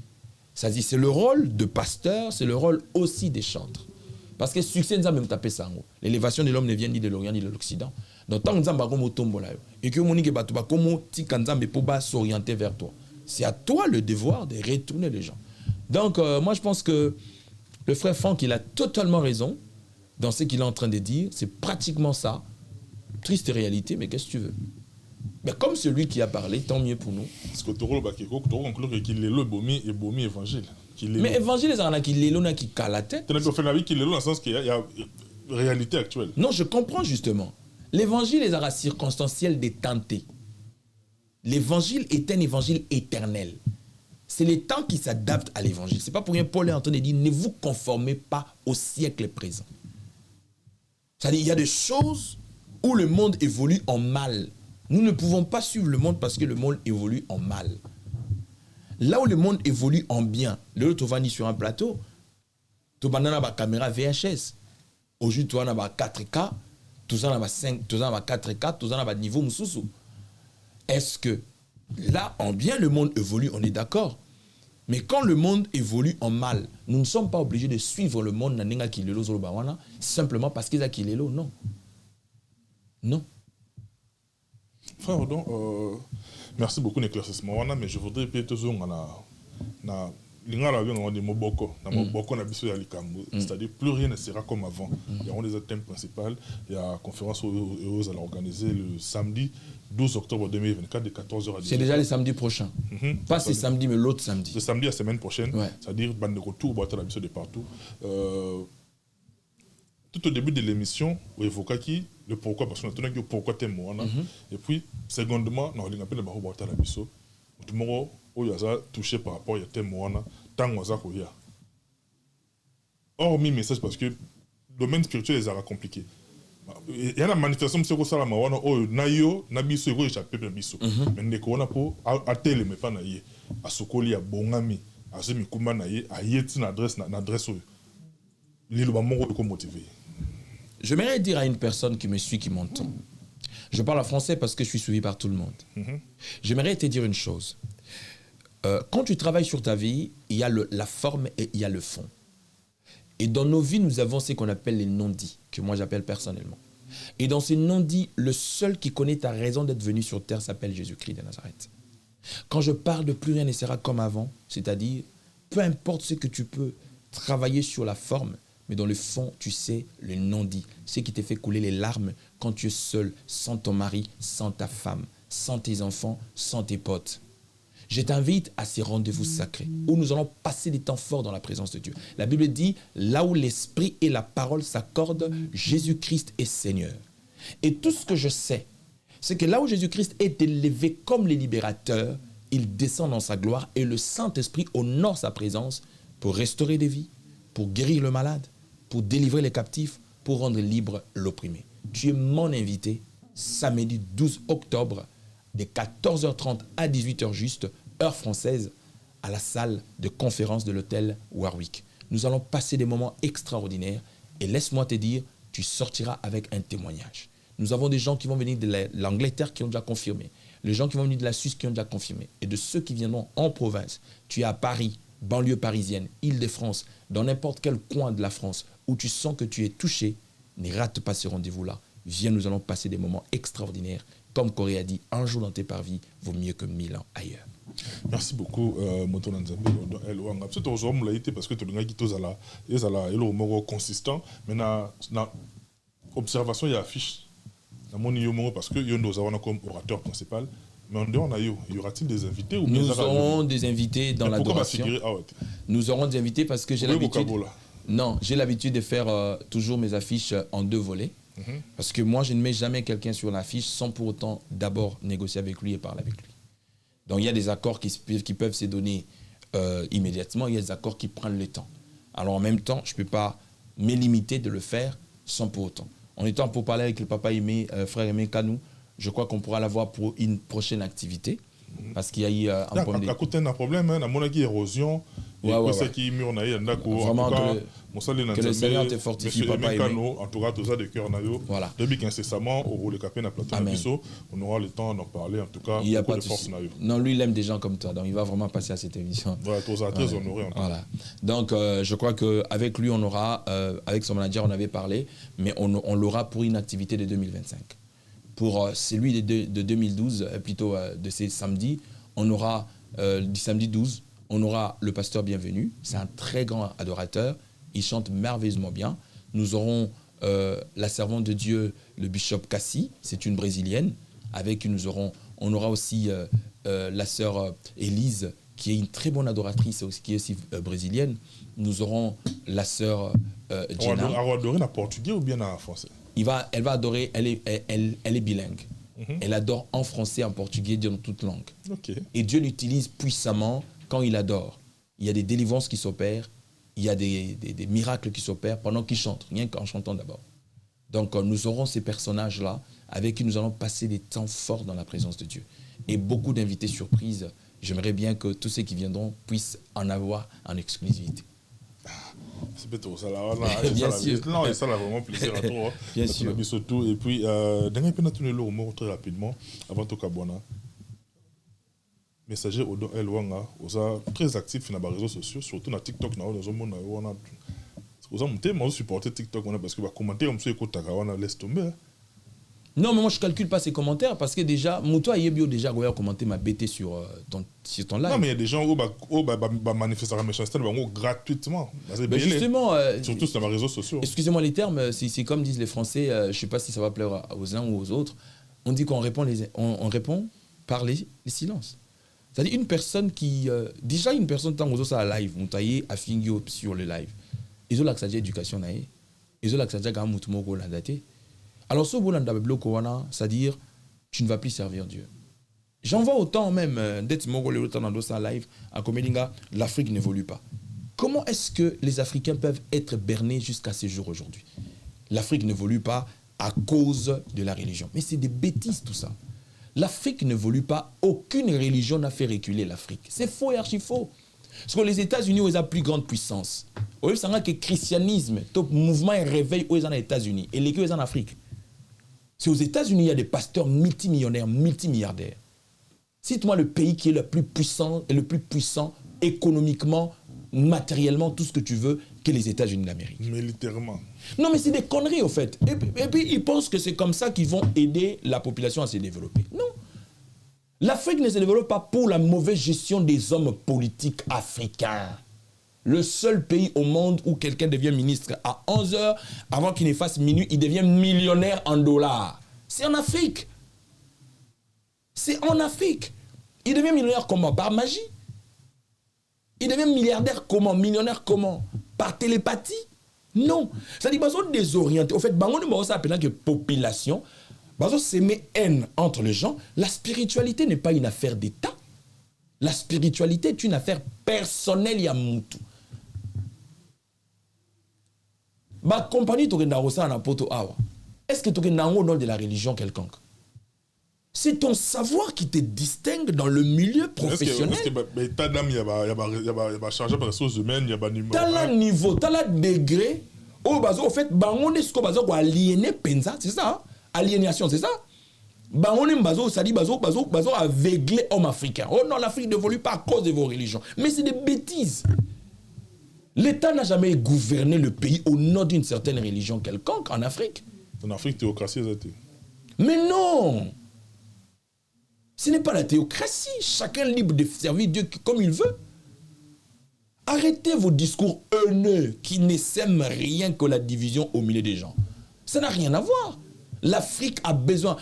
C'est-à-dire, c'est le rôle de pasteur, c'est le rôle aussi des chantres. Parce que succès, nous avons tapé ça. L'élévation de l'homme ne vient ni de l'Orient ni de l'Occident. Donc, tant que nous avons tombe là, et que nous avons s'orienter vers toi, c'est à toi le devoir de retourner les gens. Donc, moi, je pense que le frère Franck, il a totalement raison dans ce qu'il est en train de dire. C'est pratiquement ça. Triste réalité, mais qu'est-ce que tu veux? Mais comme celui qui a parlé, tant mieux pour nous. Parce que tu conclure qu'il est le bomi et bomi évangile. Mais évangile, c'est qu'il est là qui cale la tête. Tu n'as pas fait la vie qu'il est là dans le sens qu'il y a réalité actuelle. Non, je comprends justement. L'évangile est circonstanciel des tentés. L'évangile est un évangile éternel. C'est les temps qui s'adaptent à l'évangile. Ce n'est pas pour rien Paul est en train de dire ne vous conformez pas au siècle présent. C'est-à-dire il y a des choses où le monde évolue en mal. Nous ne pouvons pas suivre le monde parce que le monde évolue en mal. Là où le monde évolue en bien, le Tovani sur un plateau, Tu as une caméra VHS. Aujourd'hui, tu as 4K, tout ça a 5, tout ça a 4K, tout ça a niveau Moussoussou. Est-ce que là, en bien, le monde évolue, on est d'accord. Mais quand le monde évolue en mal, nous ne sommes pas obligés de suivre le monde simplement parce qu'ils ont qu'il est là. Non. Non. Frère, donc, merci beaucoup d'éclaircissement, mais je voudrais peut-être c'est-à-dire plus rien ne sera comme avant. Il y aura des thèmes principaux. Il y a une conférence où vous allez organiser le samedi 12 octobre 2024 de 14h à 18h. C'est déjà le samedi prochain. Pas ce samedi, mais l'autre samedi. Le samedi la semaine prochaine, ouais. C'est-à-dire bande de retour, de partout. Tout au début de l'émission, on évoqua le pourquoi, parce qu'on a dit pourquoi t'es moi. Et puis, secondement, on a dit que tout le monde a touché par rapport à thème tant on a hormis message parce que le domaine spirituel est compliqué. Il y a une manifestation qui est nayo nabiso ego échappé na biso mais ndeko wana po atele me pa na ye asokoli ya bongami azemi kumba na ye ayeti na adresse lilo ba mongo ko motiver. J'aimerais dire à une personne qui me suit, qui m'entend. Je parle en français parce que je suis suivi par tout le monde. J'aimerais te dire une chose. Quand tu travailles sur ta vie, il y a la forme et il y a le fond. Et dans nos vies, nous avons ce qu'on appelle les non-dits, que moi j'appelle personnellement. Et dans ces non-dits, le seul qui connaît ta raison d'être venu sur terre s'appelle Jésus-Christ de Nazareth. Quand je parle de plus rien ne sera comme avant, c'est-à-dire, peu importe ce que tu peux travailler sur la forme, mais dans le fond, tu sais, le non-dit, ce qui te fait couler les larmes quand tu es seul, sans ton mari, sans ta femme, sans tes enfants, sans tes potes. Je t'invite à ces rendez-vous sacrés où nous allons passer des temps forts dans la présence de Dieu. La Bible dit, là où l'esprit et la parole s'accordent, Jésus-Christ est Seigneur. Et tout ce que je sais, c'est que là où Jésus-Christ est élevé comme le libérateur, il descend dans sa gloire et le Saint-Esprit honore sa présence pour restaurer des vies, pour guérir le malade, pour délivrer les captifs, pour rendre libre l'opprimé. Tu es mon invité samedi 12 octobre de 14h30 à 18h juste, heure française, à la salle de conférence de l'hôtel Warwick. Nous allons passer des moments extraordinaires et laisse-moi te dire, tu sortiras avec un témoignage. Nous avons des gens qui vont venir de l'Angleterre qui ont déjà confirmé, les gens qui vont venir de la Suisse qui ont déjà confirmé et de ceux qui viendront en province. Tu es à Paris, banlieue parisienne, Île-de-France, dans n'importe quel coin de la France où tu sens que tu es touché, ne rate pas ce rendez-vous-là. Viens, nous allons passer des moments extraordinaires. Comme Corée a dit, un jour dans tes parvis vaut mieux que 1000 ans ailleurs. Merci beaucoup, Motola Nzambe. C'est aujourd'hui parce que tu as dit consistant, mais dans l'observation, il y a affiche. Parce que nous avons comme orateur principal. Mais en dehors, y aura-t-il des invités ou Nous aurons des invités dans l'adoration. Nous aurons des invités parce que j'ai l'habitude. Non, j'ai l'habitude de faire toujours mes affiches en 2 volets. Parce que moi, je ne mets jamais quelqu'un sur l'affiche sans pour autant d'abord négocier avec lui et parler avec lui. Donc, il y a des accords qui peuvent se donner immédiatement. Il y a des accords qui prennent le temps. Alors, en même temps, je ne peux pas me limiter de le faire sans pour autant. En étant pour parler avec le papa Aimé, frère Aimé Kanou, je crois qu'on pourra l'avoir pour une prochaine activité. Parce qu'il y a eu un problème. Il y a un problème, il y a une érosion. Vraiment que le Seigneur te fortifie, papa Aimé. En tout cas, tout ça de cœur. Voilà. Depuis qu'incessamment, on aura le temps d'en parler. En tout cas, il n'y a pas de force. Non, lui, il aime des gens comme toi. Donc, il va vraiment passer à cette émission. Voilà, très honoré. Voilà. Donc, je crois qu'avec lui, on aura, avec son manager, on avait parlé, mais on l'aura pour une activité de 2025. Pour celui de 2012, plutôt de ces samedis, on aura, du samedi 12, on aura le pasteur Bienvenu. C'est un très grand adorateur. Il chante merveilleusement bien. Nous aurons la servante de Dieu, le bishop Cassie. C'est une brésilienne. Avec qui on aura aussi la sœur Élise, qui est une très bonne adoratrice, qui est aussi brésilienne. Nous aurons la sœur Gina. Elle va adorer en portugais ou bien en français? Elle va adorer, elle est bilingue. Elle adore en français, en portugais, dans toute langue. Okay. Et Dieu l'utilise puissamment quand il adore. Il y a des délivrances qui s'opèrent, il y a des miracles qui s'opèrent pendant qu'il chante, rien qu'en chantant d'abord. Donc nous aurons ces personnages-là avec qui nous allons passer des temps forts dans la présence de Dieu. Et beaucoup d'invités surprises. J'aimerais bien que tous ceux qui viendront puissent en avoir en exclusivité. C'est peut-être ça là. Bien sûr. Non, et ça là vraiment plaisir à toi. Bien sûr. Surtout. Et puis, dernier peu tourner le mot très rapidement avant tout Kabona. Messager Odo Elwanga, osa très actif dans les réseaux sociaux, surtout dans TikTok, dans le monde on a. Osa monter, moi supporter TikTok parce que va commenter comme ça écoute Takawana laisse tomber. Non, mais moi je calcule pas ces commentaires parce que déjà, Moutoua Yebio déjà commenté ma BT sur ton live. Non, mais il y a des gens qui manifestent la méchanceté gratuitement. Mais justement, surtout sur les réseaux sociaux. Excusez-moi les termes, c'est comme disent les Français, je ne sais pas si ça va plaire aux uns ou aux autres. On dit qu'on répond, on répond par les silences. C'est-à-dire une personne qui. Déjà, une personne tant aux autres à live, on taille à Fingio sur le live. Ils ont l'accès à l'éducation, ils ont l'accès à la daté. Alors, ce c'est-à-dire, tu ne vas plus servir Dieu. J'en vois autant même d'être Mogolé autant dans le live à Comédinga, l'Afrique n'évolue pas. Comment est-ce que les Africains peuvent être bernés jusqu'à ce jour aujourd'hui? L'Afrique n'évolue pas à cause de la religion. Mais c'est des bêtises tout ça. L'Afrique n'évolue pas, aucune religion n'a fait reculer l'Afrique. C'est faux et archi faux. Parce que les États-Unis ont la plus grande puissance. Vous savez que le christianisme, le mouvement et réveil aux États-Unis et les que en Afrique. C'est aux États-Unis, il y a des pasteurs multimillionnaires, multimilliardaires. Cite-moi le pays qui est le plus puissant économiquement, matériellement, tout ce que tu veux, que les États-Unis d'Amérique. Militairement. Non, mais c'est des conneries, au fait. Et puis, ils pensent que c'est comme ça qu'ils vont aider la population à se développer. Non. L'Afrique ne se développe pas pour la mauvaise gestion des hommes politiques africains. Le seul pays au monde où quelqu'un devient ministre à 11 h, avant qu'il ne fasse minuit, il devient millionnaire en dollars. C'est en Afrique. C'est en Afrique. Il devient millionnaire comment? Par magie. Il devient milliardaire comment? Millionnaire comment? Par télépathie? Non. C'est-à-dire qu'ils sont désorientés. Au fait, on a appelé que population, c'est mes haines entre les gens. La spiritualité n'est pas une affaire d'État. La spiritualité est une affaire personnelle à Moutou. Ma compagnie, est-ce que tu es au nom de la religion quelconque? C'est ton savoir qui te distingue dans le milieu professionnel. Est-ce que tu as un chargé par les ressources humaines, il y a un numéro? Tu as le niveau, tu as le degré. Au fait, on est ce qu'on va aliéner, c'est ça? Aliénation, c'est ça? On est aveugler homme africain. Oh non, l'Afrique n'évolue pas à cause de vos religions. Mais c'est des bêtises. L'État n'a jamais gouverné le pays au nom d'une certaine religion quelconque en Afrique. En Afrique, théocratie, ça. Mais non! Ce n'est pas la théocratie. Chacun est libre de servir Dieu comme il veut. Arrêtez vos discours haineux qui ne sèment rien que la division au milieu des gens. Ça n'a rien à voir. L'Afrique a besoin.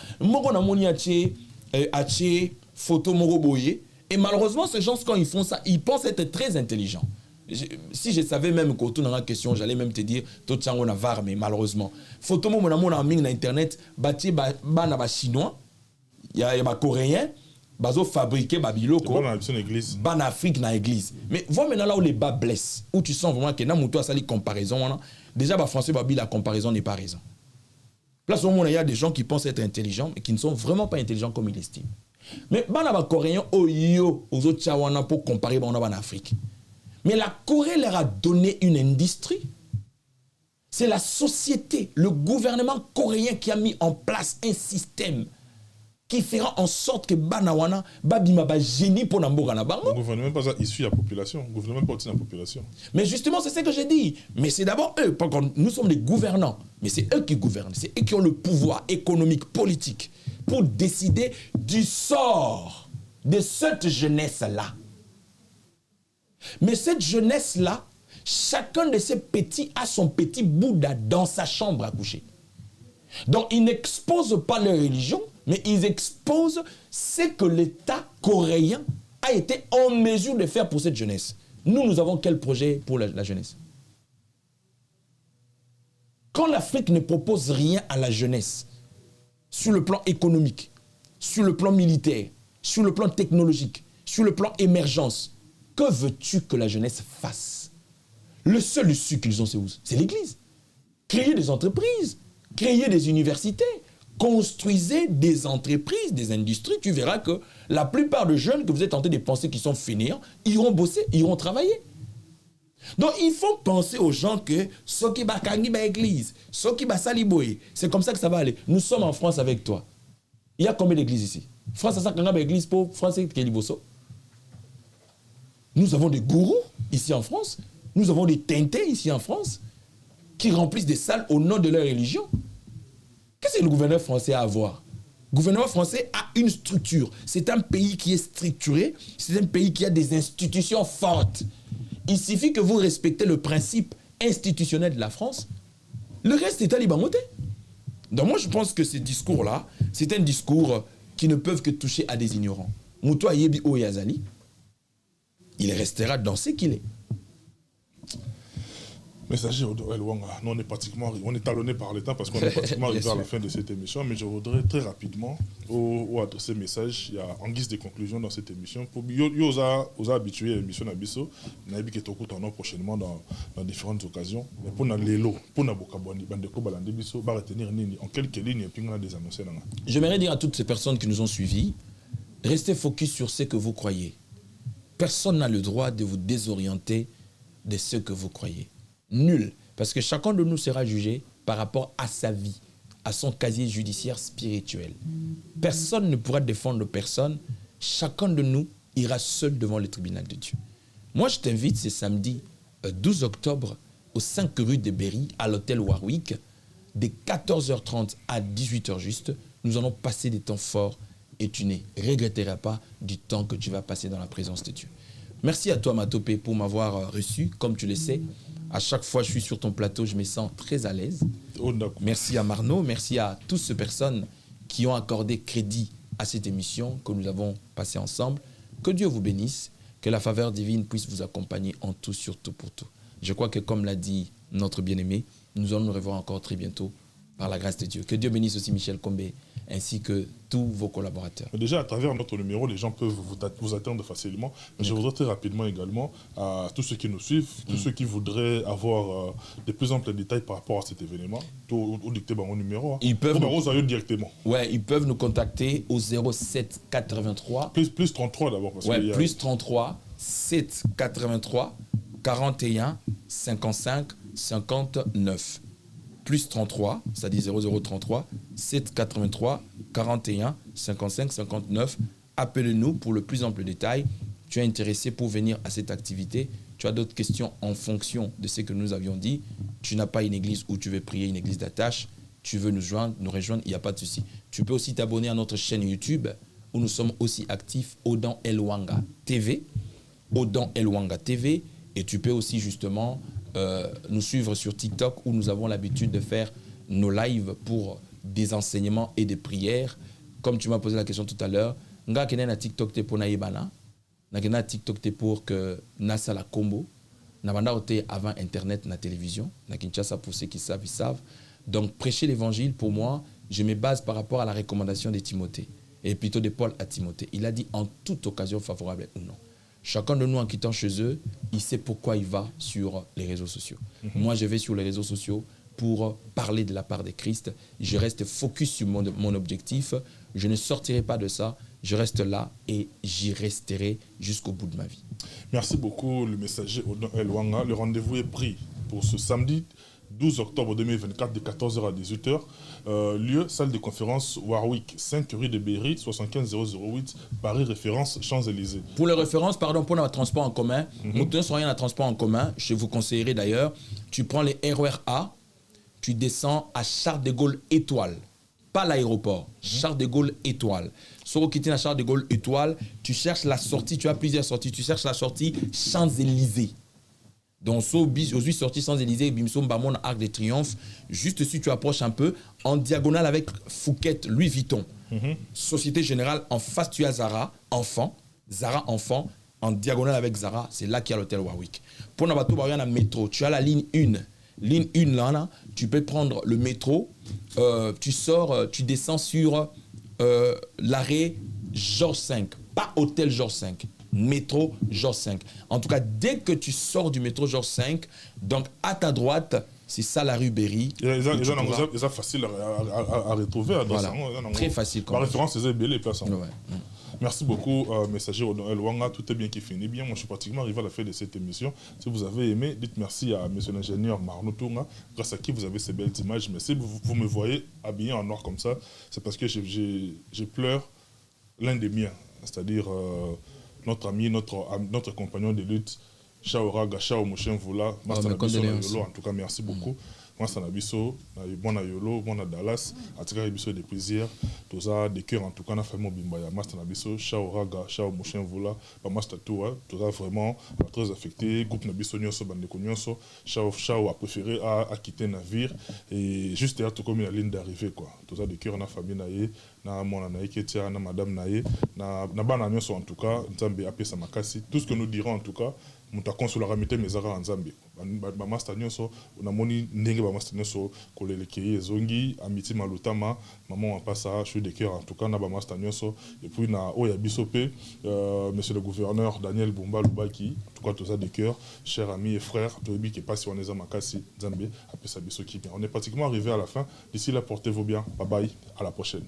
Photo Moroboye. Et malheureusement, ces gens, quand ils font ça, ils pensent être très intelligents. Si je savais même qu'autour de la question, j'allais même te dire, tout ça, on a var, mais malheureusement. Photo mon amour en ligne internet, bâti ba chinois, il y a ba coréen, bazo fabriqué ba biloko. Ban Afrique dans l'église. Mais vois maintenant là où les bas blessent, où tu sens vraiment que na muto a sali comparaison, déjà ba français ba la comparaison n'est pas raison. Là, au monde, il y a des gens qui pensent être intelligents, mais qui ne sont vraiment pas intelligents comme ils l'estiment. Mais ban ba coréen oyo aux autres chawana pour comparer ban Afrique. Mais la Corée leur a donné une industrie. C'est la société, le gouvernement coréen qui a mis en place un système qui fera en sorte que Banawana, Babima, génie pour Namboga Nabango. Le gouvernement n'est pas issu de la population. Le gouvernement n'est pas issu de la population. Mais justement, c'est ce que j'ai dit. Mais c'est d'abord eux. Nous sommes des gouvernants. Mais c'est eux qui gouvernent. C'est eux qui ont le pouvoir économique, politique pour décider du sort de cette jeunesse-là. Mais cette jeunesse-là, chacun de ces petits a son petit Bouddha dans sa chambre à coucher. Donc, ils n'exposent pas leur religion, mais ils exposent ce que l'État coréen a été en mesure de faire pour cette jeunesse. Nous avons quel projet pour la jeunesse? Quand l'Afrique ne propose rien à la jeunesse, sur le plan économique, sur le plan militaire, sur le plan technologique, sur le plan émergence, que veux-tu que la jeunesse fasse? Le seul issue qu'ils ont, c'est où? C'est l'Église. Créer des entreprises, créer des universités, construisez des entreprises, des industries. Tu verras que la plupart des jeunes que vous êtes tentés de penser qu'ils sont fainéants, iront bosser, iront travailler. Donc il faut penser aux gens que ceux qui bakangi ba église, ceux qui ba saliboy, c'est comme ça que ça va aller. Nous sommes en France avec toi. Il y a combien d'églises ici? France a ça quand ba église pour français qui liboso. Nous avons des gourous ici en France, nous avons des tintés ici en France qui remplissent des salles au nom de leur religion. Qu'est-ce que le gouvernement français a à voir? Le gouvernement français a une structure. C'est un pays qui est structuré, c'est un pays qui a des institutions fortes. Il suffit que vous respectez le principe institutionnel de la France. Le reste est à libamoté. Donc moi je pense que ce discours-là, c'est un discours qui ne peuvent que toucher à des ignorants. Moutoua Yebi Oyazali, il restera dans ce qu'il est. Messager Odo El Wanga, nous on est talonné par le temps parce qu'on est pratiquement arrivé à la fin de cette émission, mais je voudrais très rapidement adresser un message en guise de conclusion dans cette émission. Pour aux habitués à l'émission Nabiso, Nabi qui est au coup prochainement dans différentes occasions. Mais pour l'élo, pour Nabokabouani, Bandeko Balandebiso, va retenir en quelques lignes et puis on a des annonces. J'aimerais dire à toutes ces personnes qui nous ont suivis, restez focus sur ce que vous croyez. Personne n'a le droit de vous désorienter de ce que vous croyez. Nul. Parce que chacun de nous sera jugé par rapport à sa vie, à son casier judiciaire spirituel. Personne ne pourra défendre personne. Chacun de nous ira seul devant le tribunal de Dieu. Moi, je t'invite ce samedi 12 octobre au 5 rue de Berry, à l'hôtel Warwick, de 14h30 à 18h juste. Nous allons passer des temps forts et tu ne regretteras pas du temps que tu vas passer dans la présence de Dieu. Merci à toi, Matopé, pour m'avoir reçu. Comme tu le sais, à chaque fois que je suis sur ton plateau, je me sens très à l'aise. Merci à Marno, merci à toutes ces personnes qui ont accordé crédit à cette émission que nous avons passée ensemble. Que Dieu vous bénisse, que la faveur divine puisse vous accompagner en tout, surtout pour tout. Je crois que comme l'a dit notre bien-aimé, nous allons nous revoir encore très bientôt par la grâce de Dieu. Que Dieu bénisse aussi Michel Combé ainsi que tous vos collaborateurs. Déjà, à travers notre numéro, les gens peuvent vous atteindre facilement. Mais je voudrais très rapidement également à tous ceux qui nous suivent, tous ceux qui voudraient avoir de plus amples détails par rapport à cet événement, ou dicter mon numéro. Ils peuvent directement. Ouais, ils peuvent nous contacter au 07 83. Plus 33 d'abord. Ouais, plus 33 7 83 41 55 59. Plus 33, c'est-à-dire 0033 783 41 55 59. Appelez-nous pour le plus ample détail. Tu es intéressé pour venir à cette activité. Tu as d'autres questions en fonction de ce que nous avions dit. Tu n'as pas une église où tu veux prier, une église d'attache. Tu veux nous rejoindre, il n'y a pas de souci. Tu peux aussi t'abonner à notre chaîne YouTube où nous sommes aussi actifs, Odan El Wanga TV. Odan El Wanga TV. Et tu peux aussi justement nous suivre sur TikTok où nous avons l'habitude de faire nos lives pour des enseignements et des prières. Comme tu m'as posé la question tout à l'heure, nga kene na TikTok te pour na yebana, na kene na TikTok te pour que nasa la combo, na banda ote avant internet na télévision, na Kinshasa pour ceux qui savent, ils savent. Donc prêcher l'évangile pour moi, je me base par rapport à la recommandation de Timothée et plutôt de Paul à Timothée. Il a dit en toute occasion favorable ou non. Chacun de nous, en quittant chez eux, il sait pourquoi il va sur les réseaux sociaux. Moi, je vais sur les réseaux sociaux pour parler de la part de Christ. Je reste focus sur mon objectif. Je ne sortirai pas de ça. Je reste là et j'y resterai jusqu'au bout de ma vie. Merci beaucoup, le messager Odan El Wanga. Le rendez-vous est pris pour ce samedi 12 octobre 2024 de 14h à 18h. Lieu, salle de conférence Warwick, 5 rue de Berry, 75 008, Paris, référence Champs-Élysées. Pour les références, pardon, pour notre transport en commun, nous ne sommes rien à transport en commun. Je vous conseillerais d'ailleurs, tu prends les RER A, tu descends à Charles de Gaulle Étoile, pas l'aéroport, Charles de Gaulle Étoile. Sur au quitter la Charles de Gaulle Étoile, tu cherches la sortie, tu as plusieurs sorties, tu cherches la sortie Champs-Élysées. Donc, aujourd'hui, sorti Champs-Élysées, Bimsom, Bamon, Arc de Triomphe. Juste si tu approches un peu, en diagonale avec Fouquet, Louis Vuitton. Société Générale, en face, tu as Zara, enfant. Zara, enfant. En diagonale avec Zara, c'est là qu'il y a l'hôtel Warwick. Pour Nabato, il y a un métro. Tu as la ligne 1. Ligne 1, là, tu peux prendre le métro. Tu sors, tu descends sur l'arrêt Georges V. Pas hôtel Georges V. Métro Georges V. En tout cas, dès que tu sors du métro Georges V, donc à ta droite, c'est ça la rue Berry. C'est facile à retrouver. Voilà. Très facile. La référence, c'est belle et place. Merci beaucoup, messager Odoel Wanga. Tout est bien qui finit bien. Moi, je suis pratiquement arrivé à la fin de cette émission. Si vous avez aimé, dites merci à monsieur l'ingénieur Marno Tunga, grâce à qui vous avez ces belles images. Mais si vous me voyez habillé en noir comme ça, c'est parce que je pleure l'un des miens, c'est-à-dire notre ami, notre compagnon de lutte, Chao Raga, Chao Mouchen Voula. En tout cas, merci beaucoup. Moi, c'est Nabiso, moi, Yolo, moi, Dallas, à tout cas, Biso des plaisirs, tout ça, des cœurs, en tout cas, on a fait mon bimbaya. Moi, c'est Nabiso, Chao Raga, Chao Mouchen Voula, moi, c'est tout ça, vraiment, très affecté. Groupe Nabiso Nyonso, Bandeko Nyonso, Chao a préféré à quitter le navire, et juste derrière, tout comme la ligne d'arrivée, quoi. Tout ça, des cœurs, on a famille naïe, na mon naïe, Ketia, na madame naïe, na bana Nyonso, en tout cas, Nzambe Apé Samakasi, tout ce que nous dirons, en tout cas, muta consulara mite mezara en Zambie. Ba master nyonso na moni ndenge ba master nyonso kolelekeye ezongi amiti malutama maman en passe à de cœur en tout cas na ba master nyonso et puis na oya bisope monsieur le gouverneur Daniel Bumba Lubaki en tout cas tout ça de cœur chers amis et frères tobi qui passe on est makasi Zambie après ça biso qui bien. On est pratiquement arrivé à la fin. D'ici là portez-vous bien. Bye bye, à la prochaine.